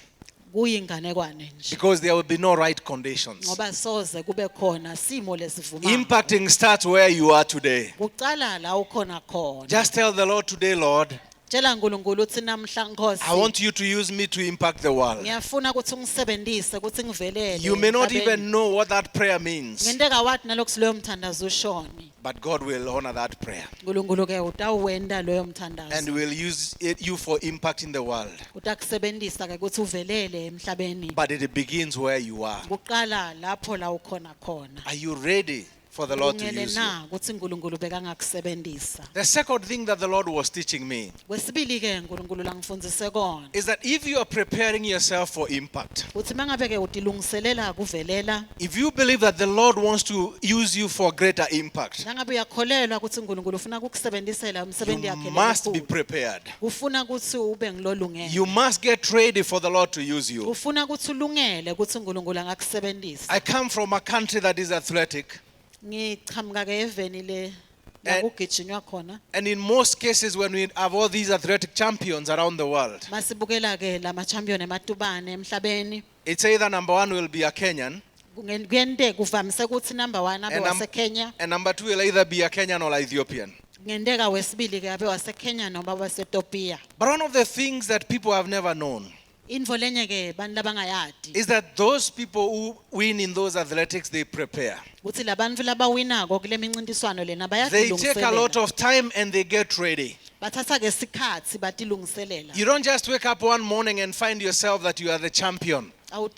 kuyinganekwane nje. Because there will be no right conditions. Ngoba soze kube khona simo lesivuma. Impacting starts where you are today. Kucala la ukhona khona. Just tell the Lord today, Lord, Tshela uNkulunkulu uthi namhla Nkosi. I want you to use me to impact the world. Ngiyafuna ukuthi ungisebenzise ukuthi ngivelele. You may not emhlabeni. even know what that prayer means, Ngenteka wathi nalokho loyo mthandazo ushoni. but God will honor that prayer uNkulunkulu ke utawuwenda loyo and mthandazo. will use you for impact in the world. Utakusebenzisa ke ukuthi uvelele emhlabeni. But it begins where you are. Kuqala lapho la ukhona khona. Are you ready for the Lord to Ungele use you? na ukuthi uNkulunkulu bekangakusebenzisa. The second thing that the Lord was teaching me Wesibili ke uNkulunkulu langifundzise kona. is that if you are preparing yourself for impact, Uthi mangabe ke utilungiselela kuvelela. if you believe that the Lord wants to use you for greater impact, Nangabe uyakholelwa ukuthi uNkulunkulu ufuna ukukusebenzisela umsebenzi yakhe you must be lomkhulu. prepared. Ufuna ukuthi ube ngilolungele. You must get ready for the Lord to use you. Ufuna ukuthi ulungele ukuthi uNkulunkulu angakusebenzisa. I come from a country that is athletic. Ngichamuka ke eveni le la kugijinywa khona. And in most cases, when we have all these athletic champions around the world, Masibukela ke la champion ematubane emhlabeni. it's either number one will be a Kenyan, Kuyente kuvamise ukuthi number 1 abe wase Kenya. and number two will either be a Kenyan or Ethiopian. Ngendeka wesibili ke abe wase Kenya noma wase Ethiopia. But one of the things that people have never known Info lenye ke bantu labangayadi. is that those people who win in those athletics, they prepare. Ukuthi labantu labawinako kule mincintiswano lena They take a lot bayadilungiselela. of time and they get ready. Bathatha ke isikhathi batilungiselela. You don't just wake up one morning and find yourself that you are the champion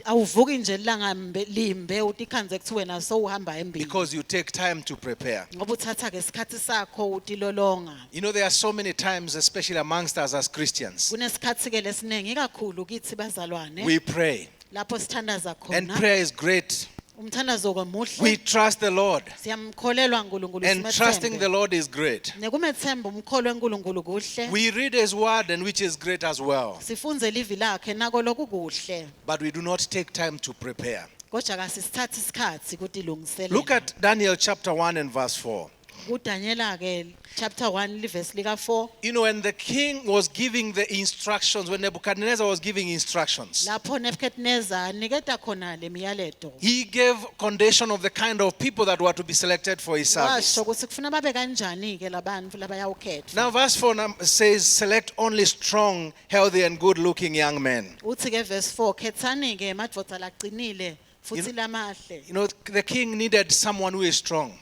Awuvuki nje langa limbe utikhanze kuthi wena so uhamba embili. because you take time to prepare. Ngoba uthatha ke isikhathi sakho utilolonga. You know, there are so many times, especially amongst us as Christians, Kunesikhathi ke lesinengi kakhulu kithi bazalwane we pray. lapho sithandaza And khona. prayer is great. Umthandazo ke We muhle. trust the Lord. Siyamkholelwa uNkulunkulu And trusting the simethembe. Lord is great. Nekumethemba umkholo weNkulunkulu kuhle. We read His word, and which is great as well. Sifunze livi lakhe nako lokhu kuhle. But we do not take time to prepare. Kodwa kasisithatha isikhathi kutilungiselela. Look at Daniel chapter 1 and verse 4. kuDaniela ke chapter 1 verse lika 4. You know, when the king was giving the instructions, when Nebuchadnezzar was giving instructions, Lapho Nebuchadnezzar niketa khona le miyaleto. he gave condition of the kind of people that were to be selected for his service. Washo ukuthi kufuna babe kanjani ke labantu labayawukhetha. Now, verse 4 says, select only strong, healthy, and good-looking young men. Uthi ke verse 4 khethani ke madvodza laqinile futhi lamahle. You know, the king needed someone who is strong.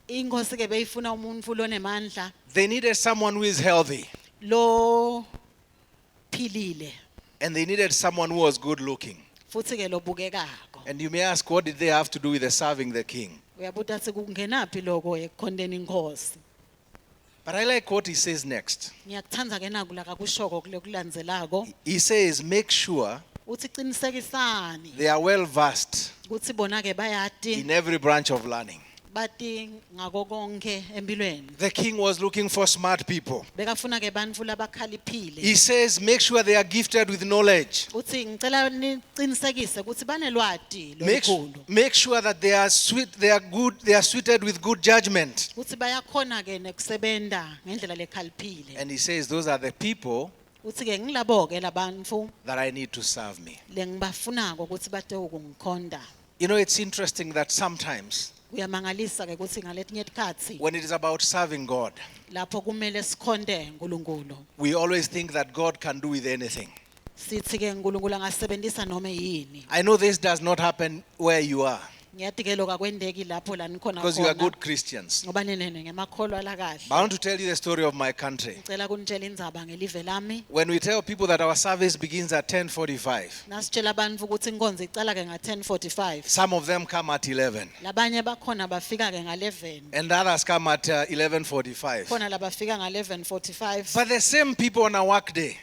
Inkosi ke beyifuna umuntu lonemandla They needed someone who is healthy. lo philile And they needed someone who was good-looking. futhi ke lobukekako. And you may ask, what did they have to do with the serving the king? Uyabuta ukuthi kungenaphi lokho ekukhondeni inkosi. But I like what he says next. Ngiyakuthanda ke naku la kakushoko kule kulandzelako. He says, make sure Uthi qinisekisani they are well-versed ukuthi bona ke bayati in every branch of learning. bati ngako konke empilweni. The king was looking for smart people. Bekafuna ke bantfu labakhaliphile. He says, make sure they are gifted with knowledge. Uthi ngicela niqinisekise ukuthi banelwati lolukhulu. Make sure that they are suited with good judgment. Uthi bayakhona ke nekusebenta ngendlela lekhaliphile. And he says, those are the people Uthi ke ngilabo ke labantfu that I need to serve me. lengibafunako ukuthi bate ukungikhonda. You know, it's interesting that sometimes Kuyamangalisa ke ukuthi ngaletinye tikhatsi when it is about serving God, lapho kumele sikhonde uNkulunkulu. we always think that God can do with anything. Sithi ke uNkulunkulu angasebenzisa noma yini. I know this does not happen where you are Ngiyathi ke lokho akwendeki lapho la nikhona because you are khona. good Christians. Ngoba nenene ngemakholwa la kahle. But I want to tell you the story of my country. Ngicela kunitshela indzaba ngelive lami. When we tell people that our service begins at 10:45, Nasitshela abantu ukuthi inkonzo icala ke nga10:45. some of them come at 11 Labanye bakhona bafika ke nga11. and others come at 11:45. Khona labafika nga11:45. But the same people on a work day,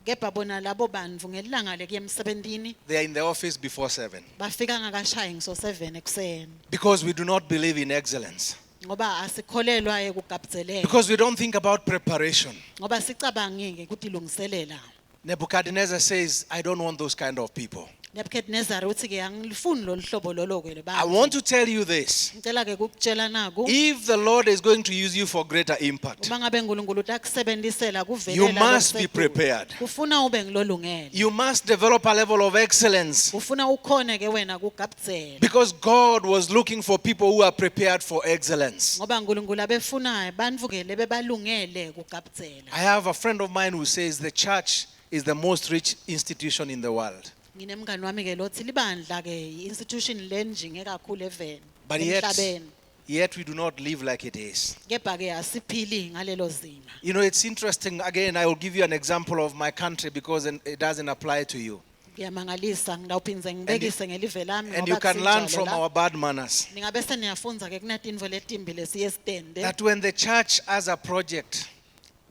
Kepha bona labo bantfu ngelanga lekuya emsebentini they are in the office before 7 bafika ngakashayi ngiso 7 ekuseni. because we do not believe in excellence. Ngoba asikholelwa ekugabzelela. Because we don't think about preparation. Ngoba sicabangi ke kutilungiselela. Nebuchadnezzar says, I don't want those kind of people. Nebuchadnezzar uthi ke angilifuni loluhlobo lolo ke I lebantu. want to tell you this. Ngicela ke ukutshela naku If the Lord is going to use you for greater impact, uma ngabe uNkulunkulu utakusebenzisela kuvelela you must be lokuseduze. prepared. Kufuna ube ngilolungele. You must develop a level of excellence Kufuna ukhone ke wena kugabzela. because God was looking for people who are prepared for excellence. Ngoba uNkulunkulu abefuna bantfu ke lebebalungele kugabzela. I have a friend of mine who says the church is the most rich institution in the world. Nginemngani wami ke lothi libandla ke institution lenjinge kakhulu even But yet we do not live like it is. kepha ke asiphili ngalelo zinga. You know, it's interesting. Again, I will give you an example of my country because it doesn't apply to you. Kuyamangalisa ngidawuphindze ngibekise ngelive lami And you ngoba can learn kusinjalo from la. our bad manners. Ningabe seniyafunza ke kunatinvo letimbi lesiyestende That when the church has a project,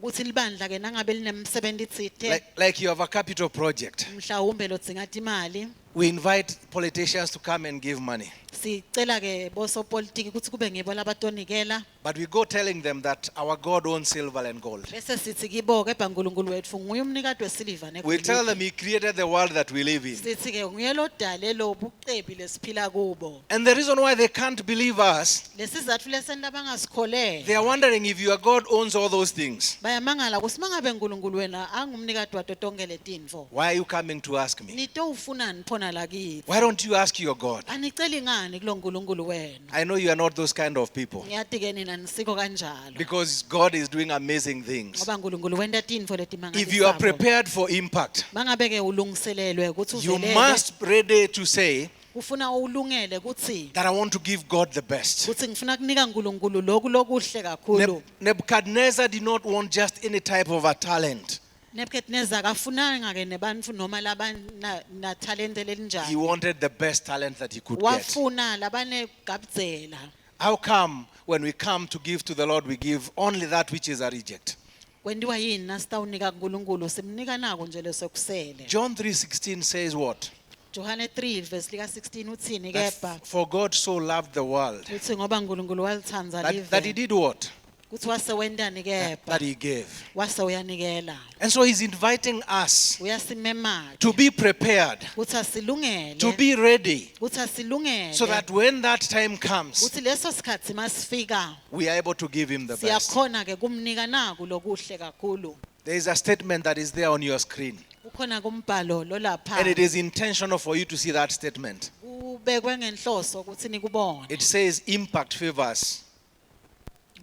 ukuthi libandla ke nangabe linemsebenzi itsite like you have a capital project, mhlawumbe lodzinga imali we invite politicians to come and give money. Sicela ke bosopolitiki ukuthi kube ngibo labatonikela But we go telling them that our God owns silver and gold. bese sithi kibo kepha uNkulunkulu wethu nguye umnikati wesiliva We tell them negolide. He created the world that we live in. Sithi ke nguye lodale lo bucebi lesiphila kubo. And the reason why they can't believe us, Lesizathu lesenta bangasikholele. they are wondering if your God owns all those things. Bayamangala ukuthi mangabe uNkulunkulu wena angumnikati wato tonke letinto. Why are you coming to ask me? Nito ufunani phona la kithi? Why don't you ask your God? Aniceli ngani kulo uNkulunkulu wena? I know you are not those kind of people. Ngiyathi ke nina nisiko kanjalo. Because God is doing amazing things. Ngoba uNkulunkulu wenta tinto letimangalisayo. If you are prepared for impact, Mangabe ke ulungiselelwe ukuthi you uvelele. must be ready to say Ufuna ulungele ukuthi that I want to give God the best. ukuthi ngifuna kunika uNkulunkulu lokuhle kakhulu. Nebuchadnezzar did not want just any type of a talent. Nebuchadnezzar kafunanga ke nebantfu noma labana talent He lelinjani. wanted the best talent that he could get. Wafuna labane gabdzela. How come when we come to give to the Lord, we give only that which is a reject? Kwendiwa yini nasitawunika uNkulunkulu simnika nako nje lesokusele. John 3:16 says what? Johane 3 verse lika 16 uthini That kepha for God so loved the world uthi ngoba uNkulunkulu walithanda that he live. did what? Kuthi wase wendani kepha That he gave. wase uyanikela. And so he's inviting us Uyasimema to be prepared, kuthi asilungele. to be ready, Kuthi asilungele. so that when that time comes, Uthi leso sikhathi masifika we are able to give him the best. siyakhona ke kumnika naku lokuhle kakhulu. There is a statement that is there on your screen, Ukhona kumbhalo lo lapha. and it is intentional for you to see that statement. Ubekwe ngenhloso ukuthi nikubone. It says impact favors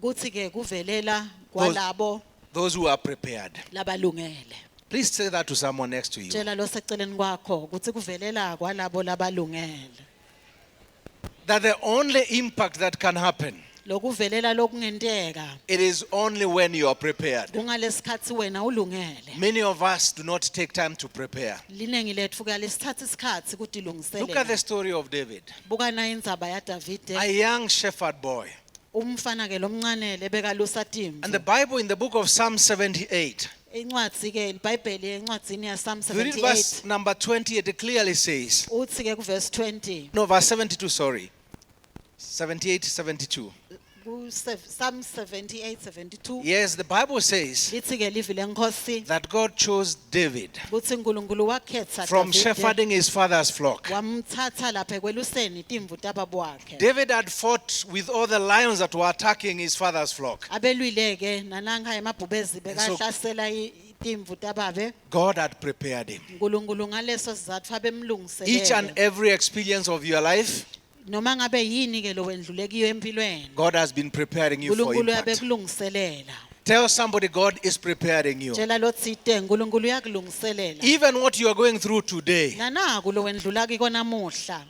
Kuthi ke kuvelela kwalabo those who are prepared. labalungele. Please say that to someone next to you. Tshela lo seceleni kwakho ukuthi kuvelela kwalabo labalungele. That the only impact that can happen, Lokuvelela lokungenteka it is only when you are prepared. kungalesikhathi wena ulungele. Many of us do not take time to prepare. Linengi lethu ke lesithatha isikhathi ukuthi Look at the ilungiselele. story of David, Buka na indzaba ya Davide. a young shepherd boy. Umfana ke lomncane lebekalusa timvu. And the Bible in the book of Psalm 78, Incwadi ke iBhayibheli encwadini ya Psalm we read 78 verse number 28, it clearly says, uthi ke kuverse 20 no, verse 72, sorry. 78, 72. ku Psalm 78:72 Yes, the Bible says lithi ke livi lenkosi that God chose David kuthi uNkulunkulu wakhetha from Davide, shepherding his father's flock. wamthatha lapha ekweluseni timvu tababa wakhe. David had fought with all the lions that were attacking his father's flock. Abelwile ke nananga emabhubezi so- bekahlasela timvu tababe. God had prepared him. uNkulunkulu ngaleso sizathu Each and abemlungiselele. every experience of your life, Noma ngabe yini ke lo wendlulekiyo empilweni. God has been preparing you for uNkulunkulu impact. yabekulungiselela. Tell somebody God is preparing you. Tshela lo tsite uNkulunkulu uyakulungiselela. Even what you are going through today, Nanaku lo wendlula kiko namuhla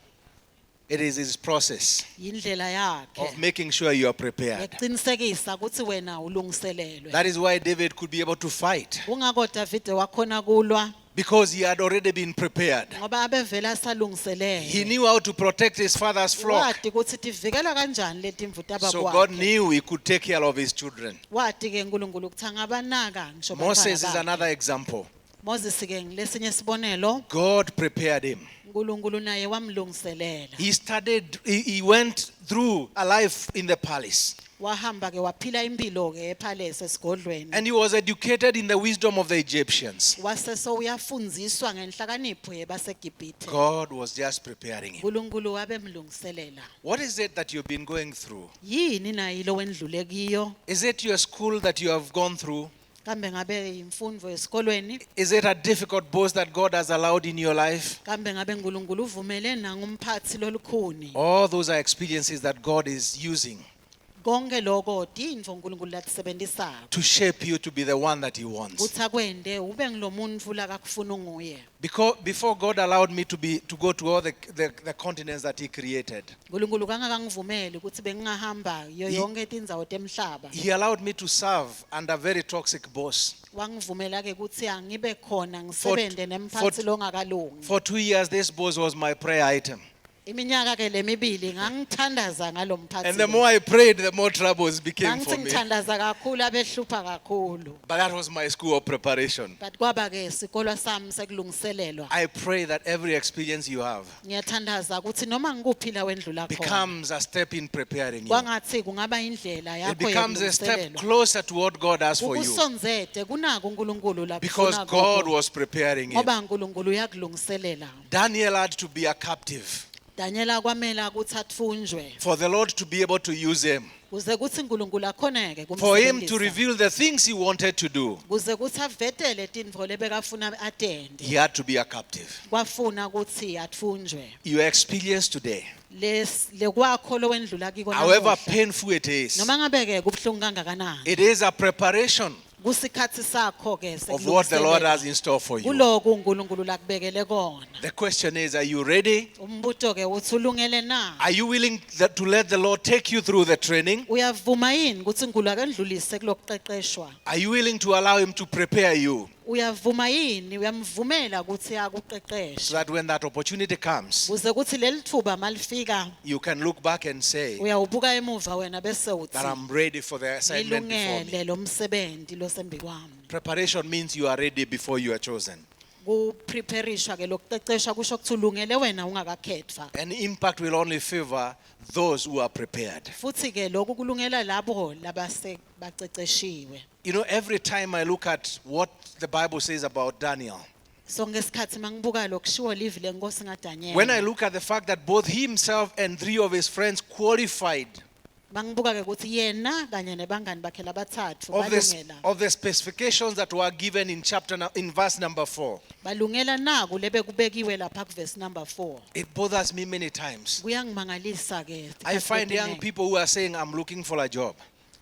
it is his process yindlela of yakhe. making sure you are prepared. Yaqinisekisa ukuthi wena ulungiselelwe. That is why David could be able to fight, Kungako Davide wakhona kulwa because he had already been prepared. ngoba abevela He salungiselele. knew how to protect his father's flock. Wati ukuthi tivikela kanjani letimvu tababa So God wakhe. knew he could take care of his children. Wati ke uNkulunkulu ukuthi angabanaka ngisho Moses is bafana bakhe. another example. Moses ke ngilesinye sibonelo. God prepared him. uNkulunkulu naye wamlungiselela. He studied, he went through a life in the palace. Wahamba ke waphila impilo ke epalace esigodlweni. And he was educated in the wisdom of the Egyptians. Waseso uyafundziswa ngenhlakanipho yebaseGibhithe. God was just preparing him. uNkulunkulu wabemlungiselela. What is it that you've been going through? Yini nayi lo wendlule kiyo? Is it your school that you have gone through? Kambe ngabe imfundo esikolweni? Is it a difficult boss that God has allowed in your life? Kambe ngabe uNkulunkulu uvumele nangumphathi lolukhuni? All those are experiences that God is using Konke lokho tintfo uNkulunkulu latisebenzisako. to shape you to be the one that he wants. Kuthi akwende ube ngilomuntu lakakufuna nguye. Because before God allowed me to go to all the continents that he created, uNkulunkulu kangakangivumeli ukuthi bengingahamba yo yonke tindzawo temhlaba. he allowed me to serve under a very toxic boss. Wangivumela ke ukuthi angibe khona ngisebente for- nemphathi longakalungi. For 2 years, this boss was my prayer item. Iminyaka ke lemibili ngangithandaza ngalomphathi. And the more I prayed, the more troubles became for Ngangithe me. ngithandaza kakhulu abehlupha kakhulu. But that was my school of preparation. But kwaba ke isikolo sami sekulungiselelwa. I pray that every experience you have Ngiyathandaza ukuthi noma ngikuphila wendlula khona. becomes a step in preparing you. Kwangathi kungaba indlela It yakho becomes a step yokulungiselelwa. closer to what God has for you. Ukusonzete kunako uNkulunkulu la Because kufuna God kuko. was preparing him. Ngoba uNkulunkulu uyakulungiselela. Daniel had to be a captive Daniela kwamela ukuthi atfunjwe. for the Lord to be able to use him. Kuze kuthi uNkulunkulu akhoneke For him to kumsebenzisa. reveal the things he wanted to do, Kuze kuthi avetele tintfo lebekafuna atende. he had to be a captive. Kwafuna ukuthi atfunjwe. Your experience today, Lekwakho lowendlula kiko however namuhla. painful it is, Noma ngabe ke kubhlungu kangakanani. it is a preparation Kusikhathi sakho ke of what the Lord has sekulungiselela. in store for you. Kuloku uNkulunkulu lakubekele kona. The question is, are you ready? Umbuto ke uthi ulungele na? Are you willing to let the Lord take you through the training? Uyavuma yini ukuthi uNkulunkulu akendlulise kulokuqeqeshwa? Are you willing to allow him to prepare you Uyavuma yini uyamvumela ukuthi so akuqeqeshe? that when that opportunity comes, Kuze kuthi lelithuba malifika you can look back and say uyawubuka emuva wena bese uthi that I'm ready for the assignment before me. ngilungele lo msebenzi losembi kwami. Preparation means you are ready before you are chosen. Kupreparishwa ke lokuqeqeshwa kusho ukuthi ulungele wena ungakakhethwa. And impact will only favor those who are prepared. Futhi ke lokhu kulungela labo labase baqeqeshiwe. You know, every time I look at what the Bible says about Daniel, So ngesikhathi mangibuka lokushiwo livi lenkosi ngaDaniel. when I look at the fact that both himself and 3 of his friends qualified Mangibuka ke ukuthi yena kanye nebangani bakhe labathathu balungela. of the specifications that were given in verse number 4, Balungela naku lebekubekiwe lapha kuverse number 4. it bothers me many times. Kuyangimangalisa ke. I isikhathi find young esiningi. people who are saying, I'm looking for a job.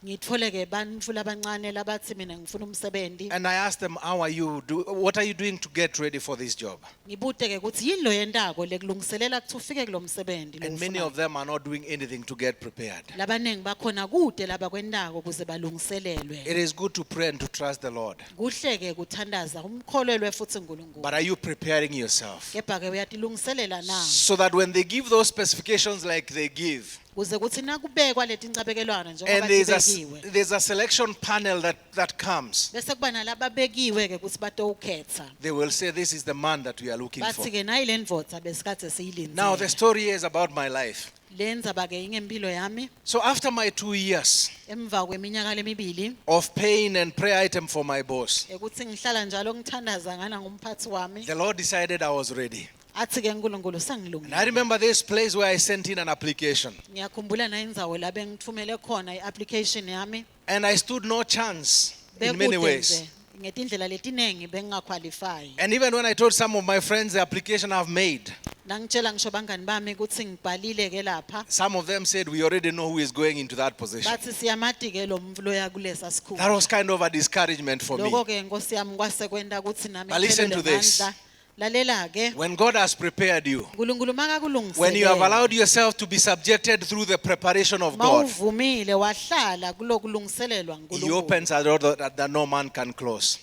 Ngithole ke bantfu labancane labathi mina ngifuna umsebenzi. And I ask them, how are you? What are you doing to get ready for this job? Ngibute ke ukuthi yini lo yendako lekulungiselela ukuthi ufike kulo msebenzi lo. And many of them are not doing anything to get prepared. Labanengi bakhona kude laba kwendako kuze balungiselelwe. It is good to pray and to trust the Lord. Kuhle ke kuthandaza umkholelwe futhi uNkulunkulu. But are you preparing yourself Kepha ke uyatilungiselela na so that when they give those specifications like they give, kuze kuthi nakubekwa leti ncabekelwana njengoba and zibekiwe. there's a selection panel that comes, Bese kuba nalababekiwe ke ukuthi batowukhetha. they will say, this is the man that we are looking for. Bathi ke nayi lendvodza besikade siyilindile. Now the story is about my life. Lendzaba ke ingempilo yami So after my 2 years emva kweminyaka lemibili of paying and prayer item for my boss, ukuthi ngihlala njalo ngithandaza ngana ngumphathi wami. the Lord decided I was ready. Athi ke uNkulunkulu And I sengilungile. remember this place where I sent in an application. Ngiyakhumbula na indzawo la bengithumele khona iapplication yami. And I stood no chance in many Bekude ways. nje ngetindlela letinengi bengingaqualify. And even when I told some of my friends the application I've made, Nangitshela ngisho bangani bami ukuthi ngibhalile ke lapha. some of them said, we already know who is going into that position. Bathi siyamati ke lo mvulo yakulesa sikhulu. That was kind of a discouragement for me. Lokho ke Nkosi yami kwase kwenda ukuthi nami But listen to this. mandla. Lalela ke When God has prepared you, uNkulunkulu makakulungiselele. when you have allowed yourself to be subjected through the preparation of God, Mawuvumile wahlala kulokulungiselelwa He uNkulunkulu. opens a door that no man can close.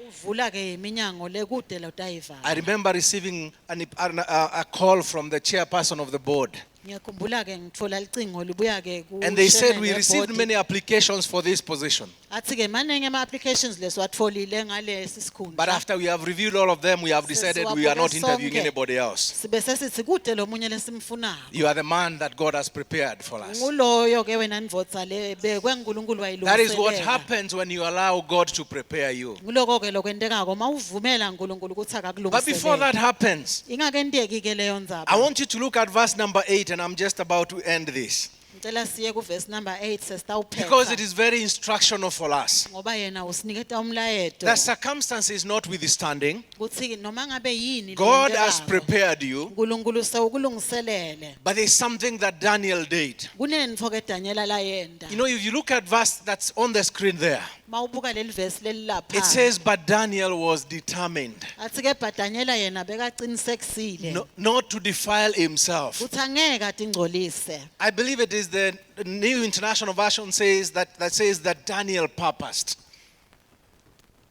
Uvula ke iminyango lekude lo I tayivala. remember receiving a call from the chairperson of the board. Ngiyakhumbula ke ngithola licingo libuya ke ku. And they said, we received many applications for this position. Athi ke manenge ama applications leswatfolile ngalesi sikhundla. But after we have reviewed all of them, we have decided we are not interviewing anybody else. Sibe sesithi kude lo munye lesimfunayo. You are the man that God has prepared for us. Nguloyo ke wena ndvodza le bekwe uNkulunkulu wayilungiselela. That is what happens when you allow God to prepare you. Nguloko ke lokwentekako mawuvumela uNkulunkulu ukuthi akakulungiselele. But before that happens, ingakenteki ke leyo ndzaba. I want you to look at verse number 8, and I'm just about to end this. Ngicela siye ku verse number 8 sesitawuphetha. Because it is very instructional for us. Ngoba yena usiniketa umlayeto. The circumstances notwithstanding, Kuthi noma ngabe yini God leyentekako, has prepared you, uNkulunkulu sewukulungiselele. but there's something that Daniel did. Kunentfo ke Daniela layenda. You know, if you look at verse that's on the screen there, Mawubuka leli verse leli lapha. it says, but Daniel was determined Athi ke Daniela yena bekaqinisekisile. not to defile himself. Kuthi angeke atingcolise. I believe it is the New International Version says that Daniel purposed.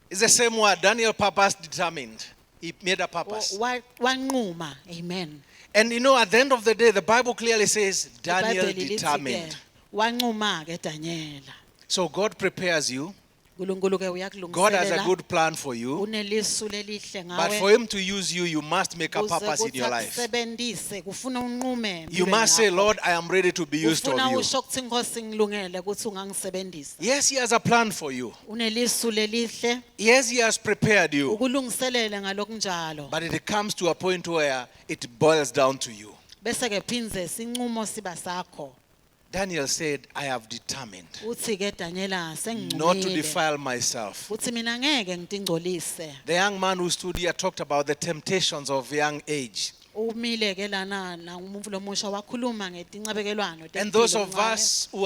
It's the same word. Daniel purposed, determined. He made a purpose. Wanquma. Amen. And you know, at the end of the day, the Bible clearly says Daniel iBhayibheli lithi-ke, determined. wanquma-ke Danyela. So God prepares you. uNkulunkulu-ke God has a uyakulungiselela, good plan for you. unelisu lelihle But for ngawe. Him to use you, you must make a Kuze purpose in kuthi your life. akusebenzise, kufuna unqume You empilweni must say, yakho. Lord, I am ready to be used of Ufuna you. usho ukuthi Nkosi ngilungele ukuthi ungangisebenzisa. Yes, He has a plan for you. Unelisu lelihle, Yes, He has prepared you. ukulungiselele ngalokunjalo. But it comes to a point where it boils down to you. Bese-ke phinze sinqumo siba sakho. Daniel said, I have determined Uthi-ke Danyela not to sengicumile defile myself. ukuthi mina ngeke ngitingcolise. The young man who stood here talked about the temptations of young age. Umile-ke lana umuntu lomusha wakhuluma ngetincebekelwano And those tempilo of kancane. us who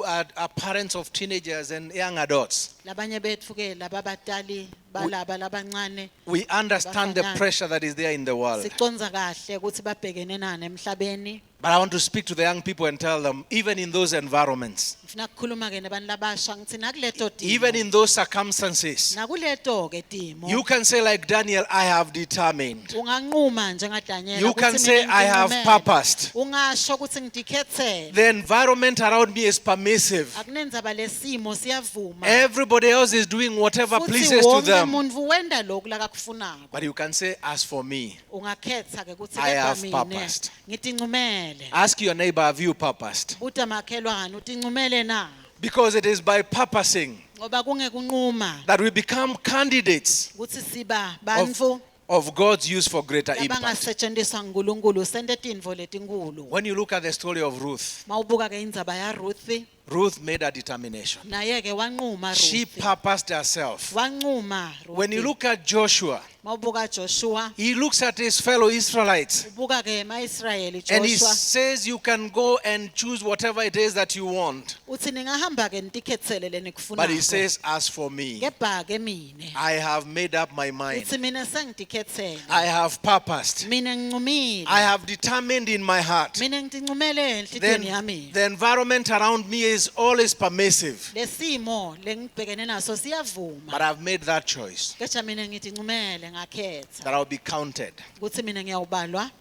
are parents of teenagers and young adults, Labanye bethu-ke laba batali balaba labancane we understand the Bafanyana. pressure that is there in the world. siconza kahle ukuthi babhekene nani emhlabeni. But I want to speak to the young people and tell them, even in those environments, Ngifuna ukukhuluma-ke nabantu labasha ngithi nakuleto even timo in those circumstances, nakuleto-ke timo you can say like Daniel, I have determined. unganquma njengaDanyela You ukuthi can mina say, I have ngincumele. purposed. Ungasho ukuthi ngidikhethele. The environment around me is permissive. Akunendzaba lesimo siyavuma. Everybody else is doing whatever Futhi pleases to wonke them. umuntu wenda lokhu lakakufunako. But you can say, as for me, Ungakhetha-ke ukuthi I kepha have mina purposed. ngitincumele. ask your neighbor, have you purposed? Buta makhelwane utincumele na. Because it is by purposing Ngoba kungekunquma that we become candidates ukuthi siba of, bantfu of God's use for greater impact. labangasetshenziswa nguNkulunkulu sente tintfo letinkulu. When you look at the story of Ruth, Mawubuka-ke indzaba yaRuth, Ruth made a determination. naye-ke wanquma She Ruth. purposed herself. Wanquma When you Ruth. look at Joshua, Mawubuka Joshua, he looks at his fellow Israelites ubuka-ke ma-Israyeli and he Joshua. says, you can go and choose whatever it is that you want. Uthi ningahamba-ke nitikhetsele But he lenikufunako. says, as for me, Kepha-ke mine. I have made up my mind. Uthi mina sengitikhetsele. I have purposed. Mina ngincumile. I have determined in my heart. Mina ngitincumele enhlitiyweni Then yami. the environment around me is always permissive. Lesimo lengibhekene naso siyavuma. But I've made that choice Kecha mina ngitincumele ngakhetha. that I'll be counted. Ukuthi mina ngiyawubalwa.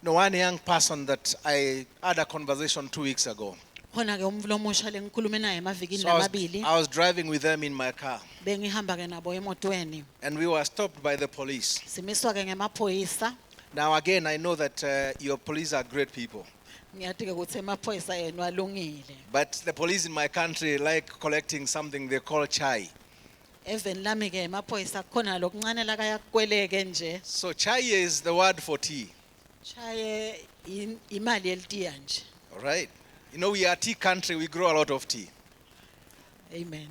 No, one young person that I had a conversation 2 weeks ago. Khona-ke umvula omusha lengikhulume naye emavikini So I lamabili. was driving with them in my car Bengihamba-ke nabo emotweni. and we were stopped by the police. Simiswa-ke ngemaphoyisa. Now again, I know that your police are great people. Ngiyathi-ke ukuthi emaphoyisa yena walungile. But the police in my country like collecting something they call chai. Even lami-ke emaphoyisa kukhona lokuncane lakayakukweleke nje. So chai is the word for tea. Shaye imali yelitiya nje. All right. You know, we are a tea country. We grow a lot of tea. Amen.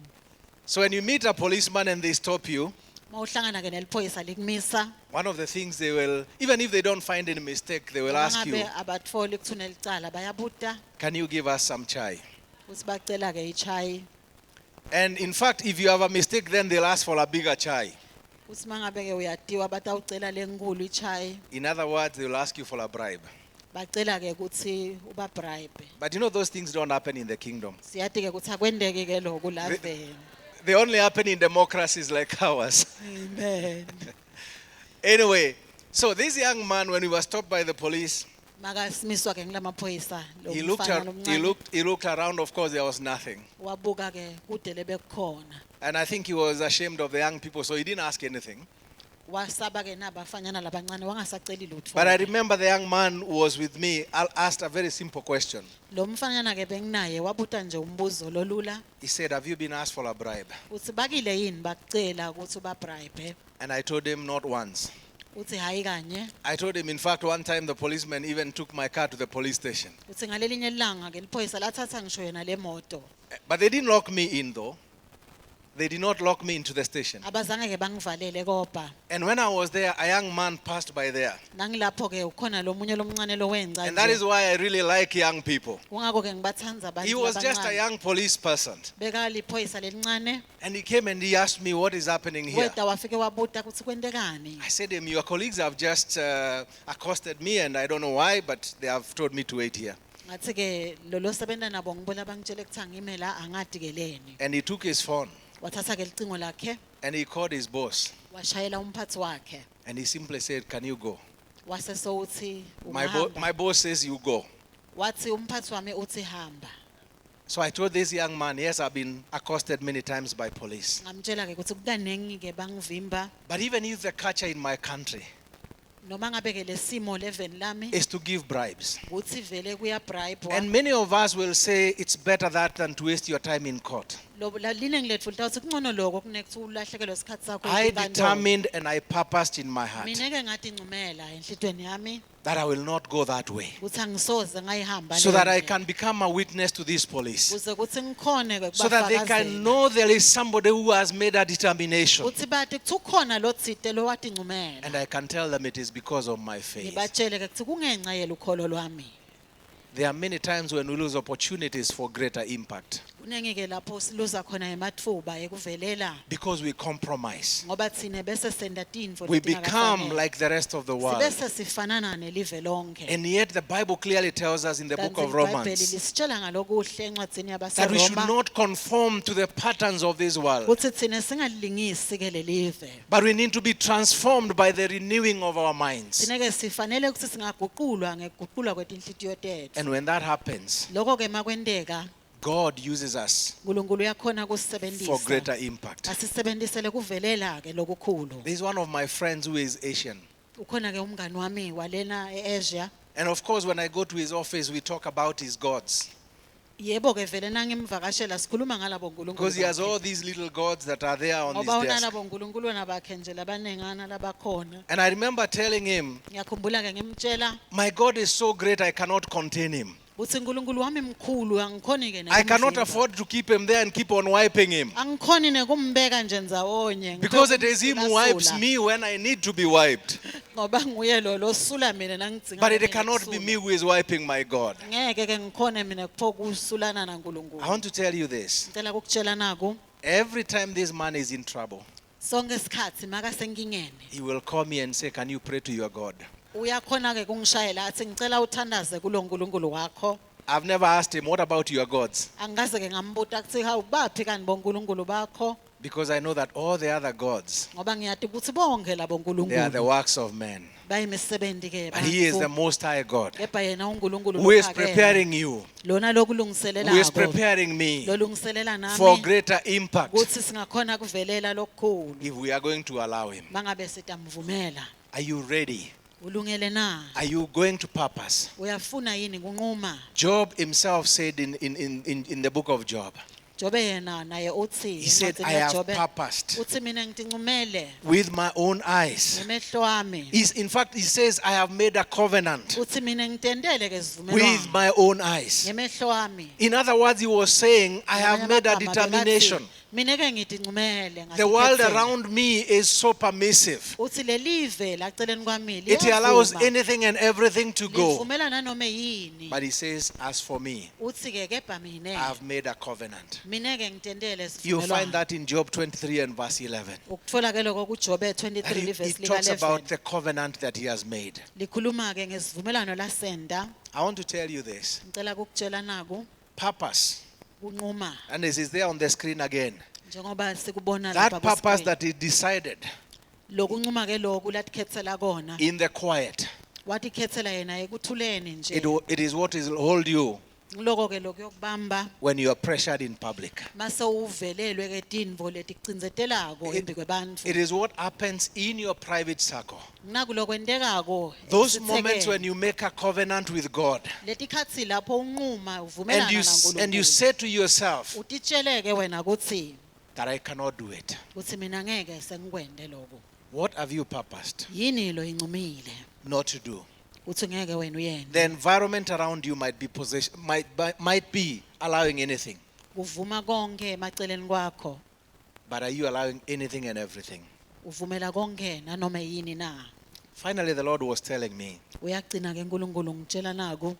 So when you meet a policeman and they stop you, Mawuhlangana-ke neliphoyisa likumisa. one of the things they will, even if they don't find any mistake, they will ask you, Mangabe abatfoli kuthuna licala bayabuta can you give us some chai? ukuthi bacela-ke ichai. And in fact, if you have a mistake, then they'll ask for a bigger chai. Ukuthi mangabe-ke uyatiwa batawucela lenkulu ichai. In other words, they will ask you for a bribe. Bacela-ke ukuthi ubabribe. But you know, those things don't happen in the kingdom. Siyathi-ke ukuthi akwendeki-ke lokhu la vele. They only happen in democracies like ours. Amen. Anyway, so this young man, when he was stopped by the police, Makasimiswa-ke ngilamaphoyisa. lo he looked, mfana lomncane. he looked around. Of course, there was nothing. Wabuka-ke kude lebekukhona. And I think he was ashamed of the young people, so he didn't ask anything. Wasaba-ke nabafanyana labancane wangasaceli lutho. But I remember the young man who was with me asked a very simple question. Lo mfanyana-ke benginaye wabuta nje umbuzo lolula. He said, have you been asked for a bribe? Uthi bakile yini bakucela ukuthi ubabribe? And I told him, not once. Uthi hayi kanye. I told him, in fact, one time the policeman even took my car to the police station. Uthi ngalelinye ilanga-ke liphoyisa lathatha ngisho yena le moto. But they didn't lock me in, though. They did not lock me into the station. Abazange-ke bangivalele kopa. And when I was there, a young man passed by there. Nangilapho-ke ukhona lo munye lomncane lowenza And that is nje. why I really like young people. Kungakho-ke ngibathanza abantu He was just a abancane. young police person. Bekaliphoyisa lelincane. And he came and he asked me, what is happening here? Weda wafike wabuta ukuthi kwentekani. I said to him, your colleagues have just accosted me and I don't know why, but they have told me to wait here. Ngathi-ke lo losebenta nabo ngibona bangitshele ukuthi angime la angadi-ke leni. And he took his phone Wathatha-ke licingo lakhe and he called his boss. washayela umphathi wakhe. And he simply said, can you go? wase sowuthi My ungahamba. boss says you go. Wathi umphathi wami uthi hamba. So I told this young man, yes, I've been accosted many times by police. Ngamtshela ke ukuthi kukaningi ke bangivimba But even if the culture in my country noma ngabe ke lesimo leven lami is to give bribes. ukuthi vele kuya bribe And many of us will say it's better that than to waste your time in court. liningi lethu litawuthi kungcono lokho kunekuthi ulahlekelwe isikhathi sakho I enkantolo. determined and I purposed in my heart Mina ke ngathi ncumela enhlitweni yami that I will not go that way, ukuthi angisoze ngayihamba so leyo that I ndlela. can become a witness to these police, Ukuze kuthi ngikhone ke so that they can kubafakazela. know there is somebody who has made a determination, Uthi bathi kuthi ukhona lo tsite lo wathi ncumela. and I can tell them it is because of my faith. Ngibatshele ke kuthi kungenxa yelo ukholo lwami. There are many times when we lose opportunities for greater impact Kunengi ke lapho siluza khona emathuba ekuvelela because we compromise. ngoba thine bese senda tinfo We become like the rest of the world. Sibese sifanana nelive lonke. And yet the Bible clearly tells us in the book of Romans lisitshela ngalokuhle encwadzini that we should yabaseRoma not conform to the patterns of this world, ukuthi thine singalingisi ke lelive. but we need to be transformed by the renewing of our minds. Thine ke sifanele ukuthi singaguqulwa ngekuguqulwa kwetinhlitiyo tethu. And when that happens, Lokho ke makwendeka God uses us uNkulunkulu uyakhona for kusebenzisa. greater impact. Asisebenzisele kuvelela ke lokukhulu. There's one of my friends who is Asian. Ukhona ke umngani wami walena eAsia. And of course, when I go to his office, we talk about his gods. Yebo ke vele nangimvakashela sikhuluma ngalabo nkulunkulu. Because he has bakhe. all these little gods that are there on his Ngoba desk. unalabo nkulunkulu nabakhe nje labanengana labakhona. And I remember telling him, Ngiyakhumbula ke ngimtshela my God is so great, I cannot contain him. uthi uNkulunkulu wami mkhulu angikhoni ke I cannot nakumvimba. afford to keep him there and keep on wiping him. Angikhoni nekumbeka nje ndzawonye. Because it is him who wipes Ngipheka me when I need to be wiped. ngoba nguye lo losula mina nangidzinga. But it mina cannot be kusula. me who is wiping my God. Ngeke ke ngikhone mina kupho kusulana naNkulunkulu. I want to tell you this. Ngicela ukukutshela naku Every time this man is in trouble, sonke isikhathi maka senkingeni. he will call me and say, can you pray to your God? Uyakhona ke kungishayela athi ngicela uthandaze kuloNkulunkulu wakho. I've never asked him, what about your gods? Angikaze ke ngambuta kuthi hawu baphi kanti boNkulunkulu bakho Because I know that all the other gods, ngoba ngiyati ukuthi bonke labo they are the nkulunkulu works of men. bayimisebenzi ke But he is the bantfu. Most High God Kepha yena uNkulunkulu who is lophakeme. preparing you, Lona lokulungiselela who is preparing me lolungiselela for nami greater impact ukuthi singakhona kuvelela lokukhulu if we are going to allow him. mangabe sitamvumela. Are you ready? Ulungele na? Are you going to purpose? Uyafuna yini kunquma? Job himself said in the book of Job, Jobe yena naye uthi he said, I encwadini have kaJobe, purposed uthi mina ngitinqumele with my own eyes. ngemehlo wami. In fact, he says, I have made a covenant Uthi mina ngitendele ke with sivumelwano my own eyes. ngemehlo wami. In other words, he was saying, I have Ngamanye made a amagama determination. bekathi, mina ke ngitinqumele The world ngatikhethela. around me is so permissive. Uthi lelive laceleni kwami It allows liyavuma. anything and everything to go. Livumela nanoma yini. But he says, as for me, Uthi ke kepha mina I have made a covenant. mina ke ngitendele You find sivumelwano. that in Job 23 and verse 11. Ukuthola ke lokho kuJobe And 23 he verse talks about lika-11. the covenant that he has made. Likhuluma ke ngesivumelwano lasenda. I want to tell you this. Ngicela ukukutshela naku Purpose. kunquma And this is there on the screen again. njengoba sikubona That lapha purpose ku-screen. that he decided Lokunquma ke lokhu latikhethela kona. in the quiet. Watikhethela yena ekuthuleni nje. It is what will hold you Lokho ke lokhu yokubamba when you are pressured in public. mase uvelelwe ke tinvo leticindzetelako embi kwebantfu. It is what happens in your private circle. Naku lokwendekako Those esithekeni. moments when you make a covenant with God letikhatsi lapho unquma and uvumelana you naNkulunkulu. say to yourself Utitsheleke wena kutsi that I cannot do it. kutsi mina ngeke sengikwende lokho. What have you purposed Yini lo incumile not to do? uthi ngeke wena uyende. The environment around you might be allowing anything. Uvuma konke emaceleni kwakho. But are you allowing anything and everything? Uvumela konke nanoma yini na. Finally, the Lord was telling me Uyagcina ke uNkulunkulu ngitshela naku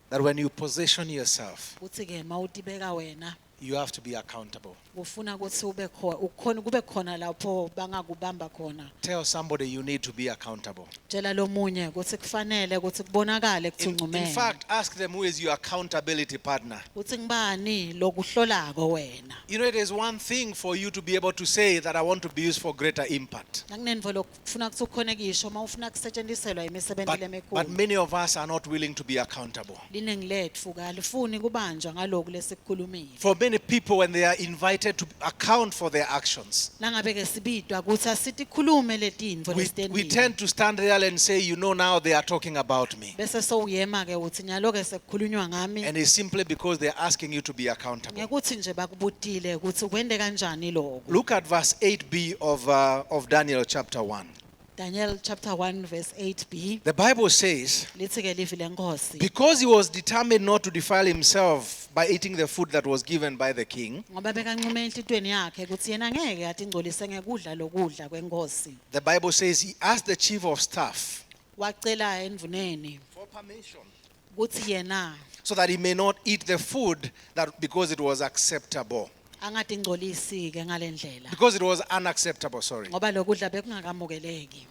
that when you position yourself uthi ke mawutibeka wena you have to be accountable. kufuna ukuthi ukhona kube khona lapho bangakubamba khona. Tell somebody you need to be accountable. Tshela lomunye ukuthi kufanele ukuthi kubonakale In kuthungumele. fact, ask them who is your accountability partner. Uthi ngibani lokuhlolako wena. You know, it is one thing for you to be able to say that I want to be used for greater impact. Nakunenvo lokufuna ukuthi ukhona kisho mawufuna kusetshenziselwa imisebenzi But lemikhulu. many of us are not willing to be accountable. Liningi letfu kalifuni kubanjwa ngaloku lesikukhulumile. For many people, when they are invited to account for their actions, Langabe ke sibidwa ukuthi asitikhulume letintfo we lesitendile. tend to stand there and say, you know, now they are talking about me. Bese sowuyema ke uthi nyalo ke sekukhulunywa ngami. And it's simply because they're asking you to be accountable. Ngekuthi nje bakubutile ukuthi kwende kanjani lokho. Look at verse 8b of Daniel chapter 1. Daniel chapter 1 verse 8b. The Bible says, Lithi ke livi lenkosi. because he was determined not to defile himself by eating the food that was given by the king, Ngoba bekanqume enhlitweni yakhe ukuthi yena ngeke atingcolise ngekudla lokudla kwenkosi. the Bible says he asked the chief of staff Wacela endvuneni for permission ukuthi yena so that he may not eat the food that because it was acceptable. angatingcolisi ke ngalendlela. Because it was unacceptable, sorry. Ngoba lokudla bekungakamukeleki.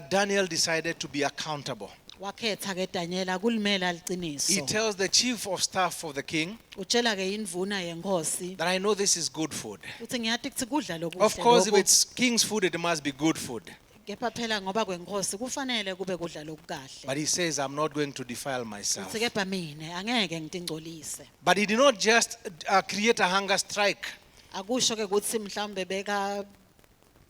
Daniel decided to be accountable. Wakhetha ke Daniela kulimela He liciniso. tells the chief of staff of the king Utshela ke indvuna yenkosi that I know this is good food. uthi ngiyati ukuthi kudla Of course, if lokuhle. it's king's food, it must be good food. Kepha phela ngoba kwenkosi kufanele kube kudla lokukahle. But he says, I'm not going to defile myself. Uthi kepha mina angeke ngitingcolise. But he did not just create a hunger strike. Akusho ke ukuthi mhlambe beka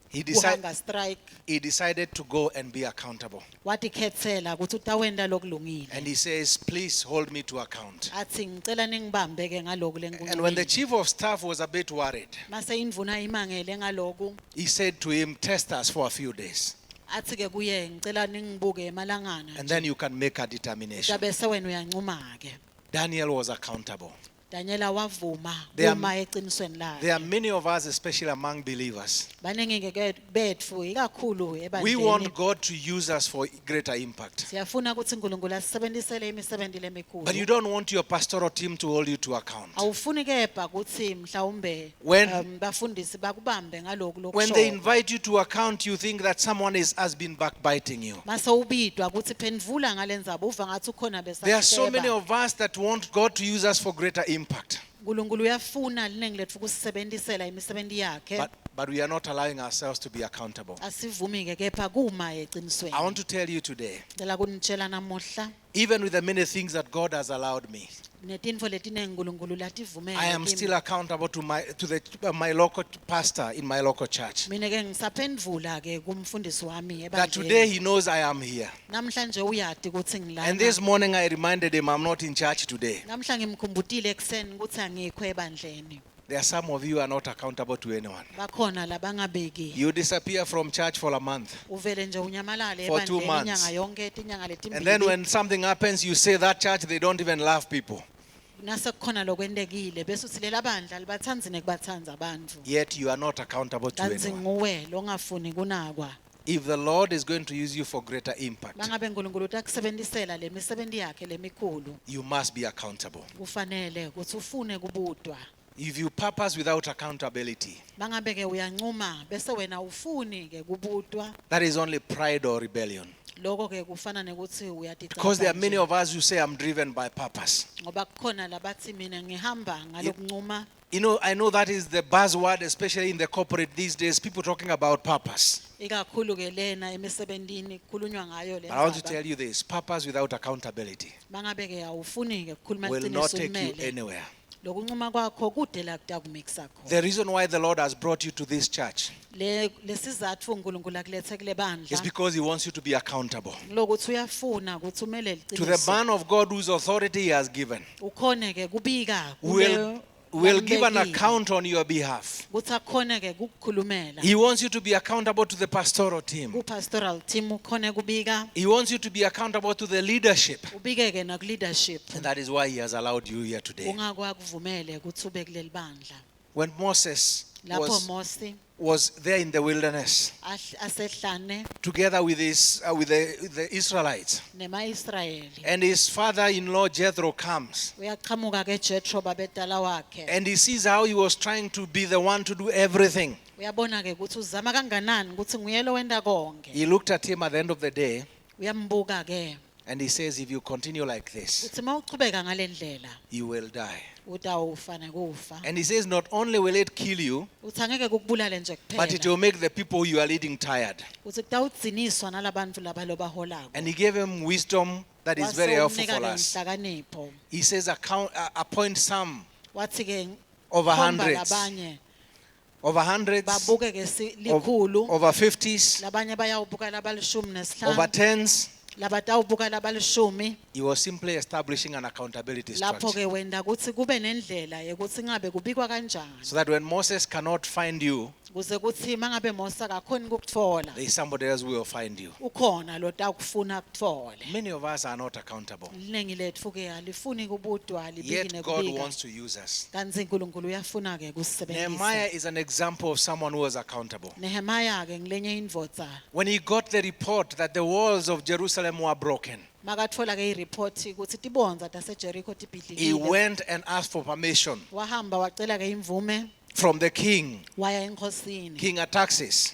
He kuhanga strike. decided to go and be accountable. Wathi khethela ukuthi utawenda lokulungile. And he says, please hold me to account. Athi ngicela ningibambe ke ngaloku And when the lenkunzi. chief of staff was a bit worried, Mase indvuna imangele ngaloku. he said to him, test us for a few days. Athi ke kuye ngicela ningibuke emalangana. And then you can make a determination. Jabe sewena uyancuma ke. Daniel was accountable. Daniela wavuma There are- uma eqinisweni lakhe. There are many of us, especially among believers. Baningi ke betfu ikakhulu We ebandleni. want God to use us for greater impact. Siyafuna ukuthi uNkulunkulu asisebenzisele imisebenzi lemikhulu. But you don't want your pastoral team to hold you to account. Awufuni kepha ukuthi mhlawumbe When- bafundisi bakubambe ngaloku When they lokusho. invite you to account, you think that someone has been backbiting you. Mase ubidwa ukuthi phendvula ngalendzaba uva ngathi ukhona There are so many besasheba. of us that want God to use us for greater impact. uNkulunkulu uyafuna liningi letfu kusisebenzisela imisebenzi yakhe. But we are not allowing ourselves to be accountable. Asivumi ke kepha kuma eqinisweni. I want to tell you today, Ngicela kunitshela namuhla even with the many things that God has allowed me, netintfo letinengi uNkulunkulu lativumela. I am kimi. still accountable to my local pastor in my local church. Mina ke ngisaphendvula ke kumfundisi wami That today ebandleni. he knows I am here. Namhlanje uyati ukuthi And this ngilana. morning I reminded him I'm not in church today. Namhla ngimkhumbutile ekseni ukuthi angikho ebandleni. There are some of you who are not accountable to anyone. Bakhona labangabeki. You disappear from church for a month. Uvele nje unyamalale For 2 ebandleni months. inyanga yonke inyanga And then letimbili. when something happens, you say that church, they don't even love people. Nase kukhona lokwendekile bese uthi lela bandla libathanzi nekubathanza abantu. Yet you are not accountable to Kanti anyone. nguwe longafuni kunakwa. If the Lord is going to use you for greater impact, Bangabe uNkulunkulu utakusebenzisela lemisebenzi yakhe lemikhulu. you must be accountable. Kufanele ukuthi ufune kubudwa. If you purpose without accountability, Bangabe ke uyancuma bese wena ufuni ke kubudwa. that is only pride or rebellion. Lokho ke kufana nekuthi uyaticaba. Because there are many of us who say, I'm driven by purpose. ngoba kukhona labathi mina ngihamba ngalokuncuma. You know, I know that is the buzzword, especially in the corporate these days, people talking about purpose. Ikakhulu ke lena emisebentini kukhulunywa ngayo le But I want to ndzaba. tell you this, purpose without accountability Bangabe ke awufuni ke kukhuluma will not iqiniso take you kumele. anywhere. Lokuncuma kwakho kude la kutakumikisa khona. The reason why the Lord has brought you to this church Lesizathu uNkulunkulu akulethe kule is bandla. because He wants you to be accountable Lokuthi uyafuna ukuthi umele to the liqiniso. man of God whose authority He has given. Ukhone ke kubika Will give an account on your behalf. ukuthi akhone ke kukukhulumela. He wants you to be accountable to the pastoral team. Ku-pastoral team ukhone kubika. He wants you to be accountable to the leadership. Ubike ke naku-leadership. And that is why He has allowed you here today. Ungakwakuvumele ukuthi ube kuleli bandla. When Moses Lapho was Mose was there in the wilderness asehlane together with the Israelites. nema-Israyeli. And his father-in-law Jethro comes. Uyaqhamuka ke Jethro babedala wakhe. And he sees how he was trying to be the one to do everything. Uyabona ke ukuthi uzama kanganani ukuthi nguye lo wenda konke. He looked at him at the end of the day Uyambuka ke and he says, if you continue like this, uthi mawuchubeka ngalendlela you will die. utawufa nekufa. And he says, not only will it kill you, Uthi angeke kukubulale nje but it kuphela. will make the people you are leading tired. Uthi kutawudziniswa nalabantu laba lobaholako. And he gave him wisdom that is very helpful Wasewunika for ke us. inhlakanipho. He says, appoint some Wathi ke over khomba hundreds, labanye over hundreds, babuke ke likhulu, over 50s, labanye bayawubuka labalishumi over nesihlanu, 10s. labatawubuka labalishumi. He was simply establishing an accountability Lapho structure. ke wenda ukuthi kube nendlela yokuthi ngabe kubikwa kanjani. So that when Moses cannot find you, Kuze kuthi mangabe Mose akakhoni ukutfola, there is somebody else who will find you. ukhona lo takufuna kutfole. Many of us are not accountable. Liningi letfu ke alifuni kubudwa libiki Yet God nekubika. wants to use us. Kanti uNkulunkulu uyafuna ke Nehemiah kusebenzisa. is an example of someone who was accountable. Nehemiah ke ngilenye indvodza When he got the report that the walls of Jerusalem were broken, makatfola ke ireport ukuthi tibonza taseJericho he tibhidlikile. went and asked for permission Wahamba wacela ke imvume from the king, waya enkosini. King Artaxerxes,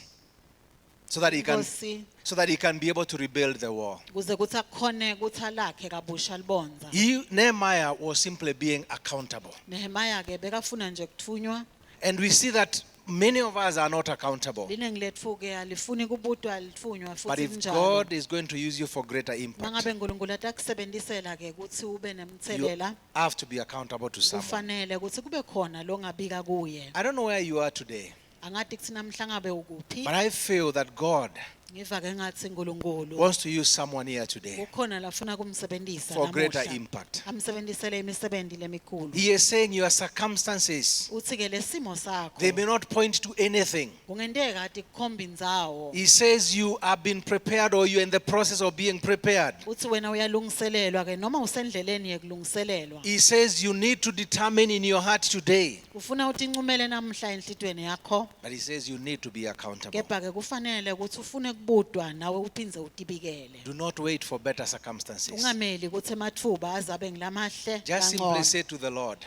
so that he can be able to rebuild the wall. Kuze kuthi akukhone ukuthi alakhe kabusha libonza. Nehemiah was simply being accountable. Nehemiah ke bekafuna nje kuthunywa. And we see that many of us are not accountable. Liningi letfu ke alifuni kubudwa lithunywa But futhi if kunjalo. God is going to use you for greater impact, Mangabe uNkulunkulu atakusebenzisela ke ukuthi ube you nemthelela, have to be accountable to someone. kufanele ukuthi kube khona lo ngabika kuye. I don't know where you are today, Angathi kuthi namhla ngabe ukuphi, but I feel that God ngiva ke ngathi uNkulunkulu wants to use someone here today kukhona lafuna kumsebenzisa for greater namuhla. impact. Amsebenzisele imisebenzi lemikhulu. He is saying your circumstances, Uthi ke lesimo sakho they may not point to anything. kungenteka athi kukhomba indzawo. He says you have been prepared or you're in the process of being prepared. Uthi wena uyalungiselelwa ke noma usendleleni yekulungiselelwa. He says you need to determine in your heart today. Ufuna utincumele namhla enhlitweni yakho. But he says you need to be accountable. Kepha ke kufanele ukuthi ufune kubudwa nawe uphindze utibikele. Do not wait for better circumstances. Ungameli ukuthi emathuba azabe ngilamahle Just simply kangcono. say to the Lord,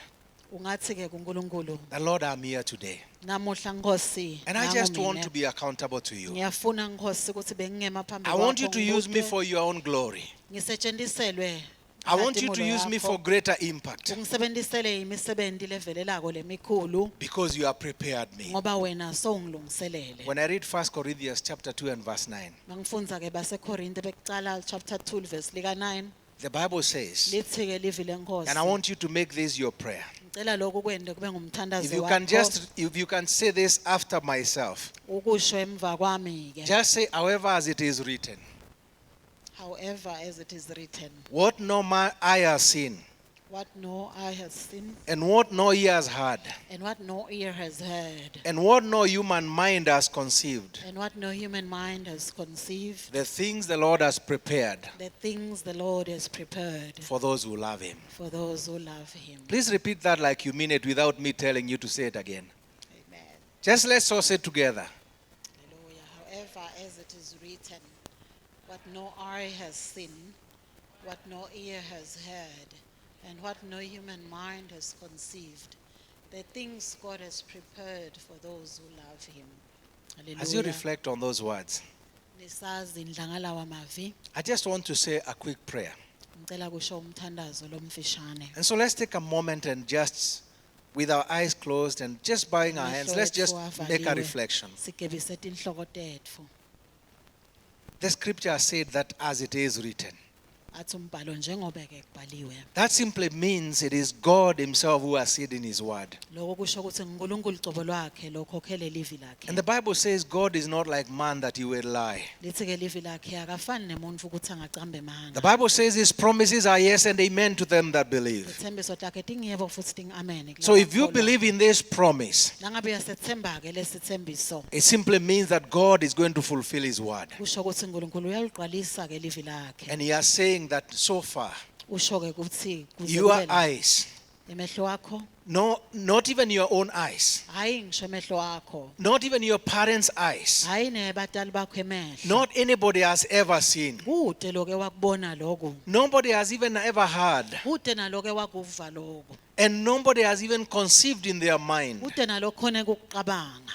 Ungathi ke kuNkulunkulu, the Lord, I'm here today. namuhla Nkosi, And I just want nangumine. to be accountable to you. Ngiyafuna Nkosi ukuthi bengingema phambi I want you kwakho to use me ngibudwe, for your own glory. ngisetshendiselwe I want you to ngatimulo use me yakho. for greater impact Ungisebenzisele imisebenzi levelelako lemikhulu because you have prepared me. ngoba wena sowungilungiselele. When I read 1 Corinthians chapter 2 and verse 9, Mangifundza ke baseKorinte bekucala chapter 2 verse lika 9 the Bible says, lithi ke livi lenkosi. and I want you to make this your prayer. Ngicela lokho kwende kube If ngumthandazo you can say this after myself, ukusho emva kwami ke. just say, however, as it is written, However, as it is written, what no eye has seen, what no eye has seen, and what no ear has heard, and what no ear has heard, and what no human mind has conceived, and what no human mind has conceived, the things the Lord has prepared the things the Lord has prepared for those who love Him. for those who love Him. Please repeat that like you mean it without me telling you to say it again. Amen. Just let's all say it together. Hallelujah. However, as it is written, what no eye has seen, what no ear has heard, and what no human mind has conceived, the things God has prepared for those who love Him. As you Hallelujah. reflect on those words, Nisazi indlangalawa mavi, I just want to say a quick prayer. ngicela kusho umthandazo lomfishane. And so let's take a moment and just, with our eyes closed and just bowing our hands, let's just make a reflection. Sigebise tinhloko tetfu. The scripture said that as it is written. Athi umbhalo njengoba ke kubhaliwe. That simply means it is God Himself who has said in His word. Lokho kusho ukuthi uNkulunkulu ucobo lwakhe lokhokhele livi lakhe. And the Bible says God is not like man that He will lie. Lithi ke livi lakhe akafani nemuntu ukuthi angacambe manga. The Bible says His promises are yes and amen to them that believe. Ithembiso takhe tingiyebo futhi ting-amen. So if you believe in this promise, Nangabe uyasethemba ke lesithembiso. it simply means that God is going to fulfill His word. Kusho ukuthi uNkulunkulu uyaliqalisa ke livi lakhe. And He is saying that so far, Usho ke ukuthi kuze your kube la- eyes, your ears, your mind, your heart, your eyes, emehlo akho, No, not even your own eyes. hayi ngisho emehlo akho, Not even your parents' eyes. hayi nebatali bakho emehlo. Not anybody has ever seen. Kude loke wakubona lokho, Nobody has even ever heard. kude naloke wakuva lokho, And nobody has even conceived in their mind kude nalokhone kukuqabanga.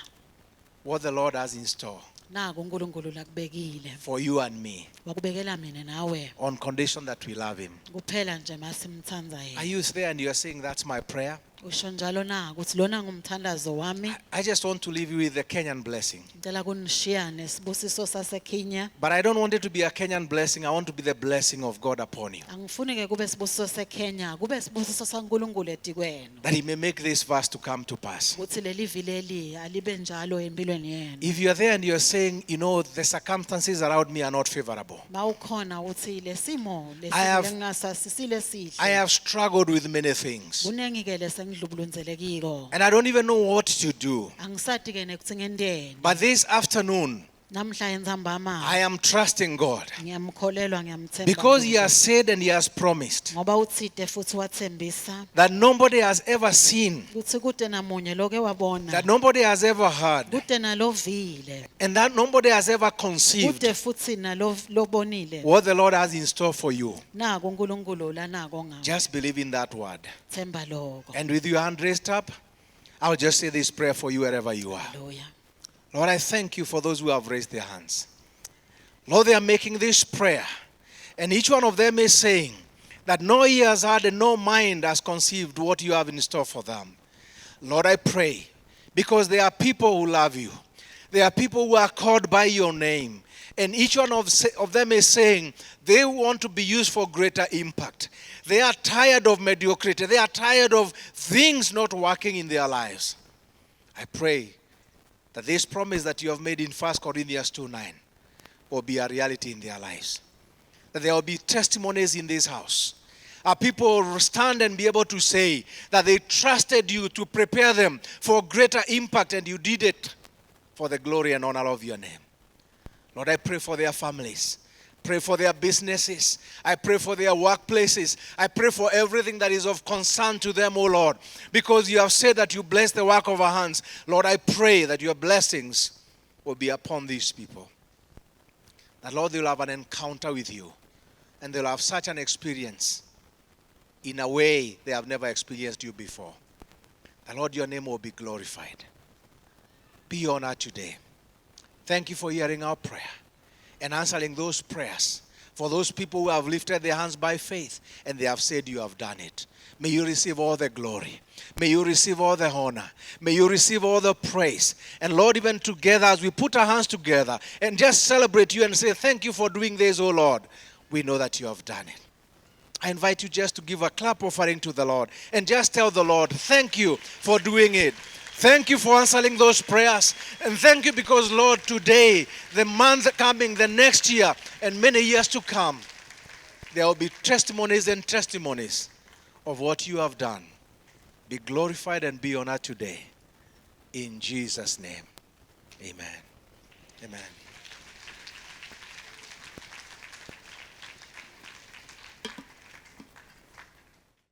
what the Lord has in store Naku uNkulunkulu lakubekile, for you and me, wakubekela mina nawe, on condition that we love Him. kuphela nje masimthanda Are yena. you there and you are saying, that's my prayer? Usho njalo na ukuthi lona ngumthandazo wami. I just want to leave you with the Kenyan blessing. Ngicela kunishiya nesibusiso saseKenya. But I don't want it to be a Kenyan blessing. I want to be the blessing of God upon you. Angifuni ke kube sibusiso seKenya, kube sibusiso saNkulunkulu etikwena. That He may make this verse to come to pass. Ukuthi leli vileli alibe njalo empilweni yena. If you are there and you are saying, the circumstances around me are not favorable. Mawukhona ukuthi lesimo I have- lesingasasisile sihle. I have struggled with many things. Kunengi ke lesengidlubulunzelekiko. And I don't even know what to do. Angisati ke nekuthi ngenteni. But this afternoon, Namhla entsambama I am trusting God. ngiyamkholelwa ngiyamthemba. Because He uNkulunkulu. has said and He has promised Ngoba uthide futhi wathembisa that nobody has ever seen, ukuthi kude namunye loke wabona. that nobody has ever heard, Kude nalovile. and that nobody has ever conceived Kude futhi nalobonile. what the Lord has in store for you. Naku uNkulunkulu la nako ngawo. Just believe in that word. Themba lokho. And with your hand raised up, I'll just say this prayer for you wherever you are. Hallelujah. Lord, I thank you for those who have raised their hands. Lord, they are making this prayer. And each one of them is saying that no ear has heard and no mind has conceived what you have in store for them. Lord, I pray, because there are people who love you. There are people who are called by your name. And each one of them is saying they want to be used for greater impact. They are tired of mediocrity. They are tired of things not working in their lives. I pray that this promise that you have made in 1 Corinthians 2:9 will be a reality in their lives. That there will be testimonies in this house. People will stand and be able to say that they trusted you to prepare them for greater impact, and you did it for the glory and honor of your name. Lord, I pray for their families. Pray for their businesses. I pray for their workplaces. I pray for everything that is of concern to them, O Lord. Because you have said that you bless the work of our hands. Lord, I pray that your blessings will be upon these people. That, Lord, they'll have an encounter with you. And they'll have such an experience in a way they have never experienced you before. That, Lord, your name will be glorified. Be honored today. Thank you for hearing our prayer and answering those prayers for those people who have lifted their hands by faith and they have said you have done it. May you receive all the glory. May you receive all the honor. May you receive all the praise. And Lord, even together, as we put our hands together and just celebrate you and say, thank you for doing this, oh Lord, we know that you have done it. I invite you just to give a clap offering to the Lord and just tell the Lord, thank you for doing it. Thank you for answering those prayers. And thank you because, Lord, today, the month coming, the next year, and many years to come, there will be testimonies and testimonies of what you have done. Be glorified and be honored today. In Jesus' name, amen. Amen.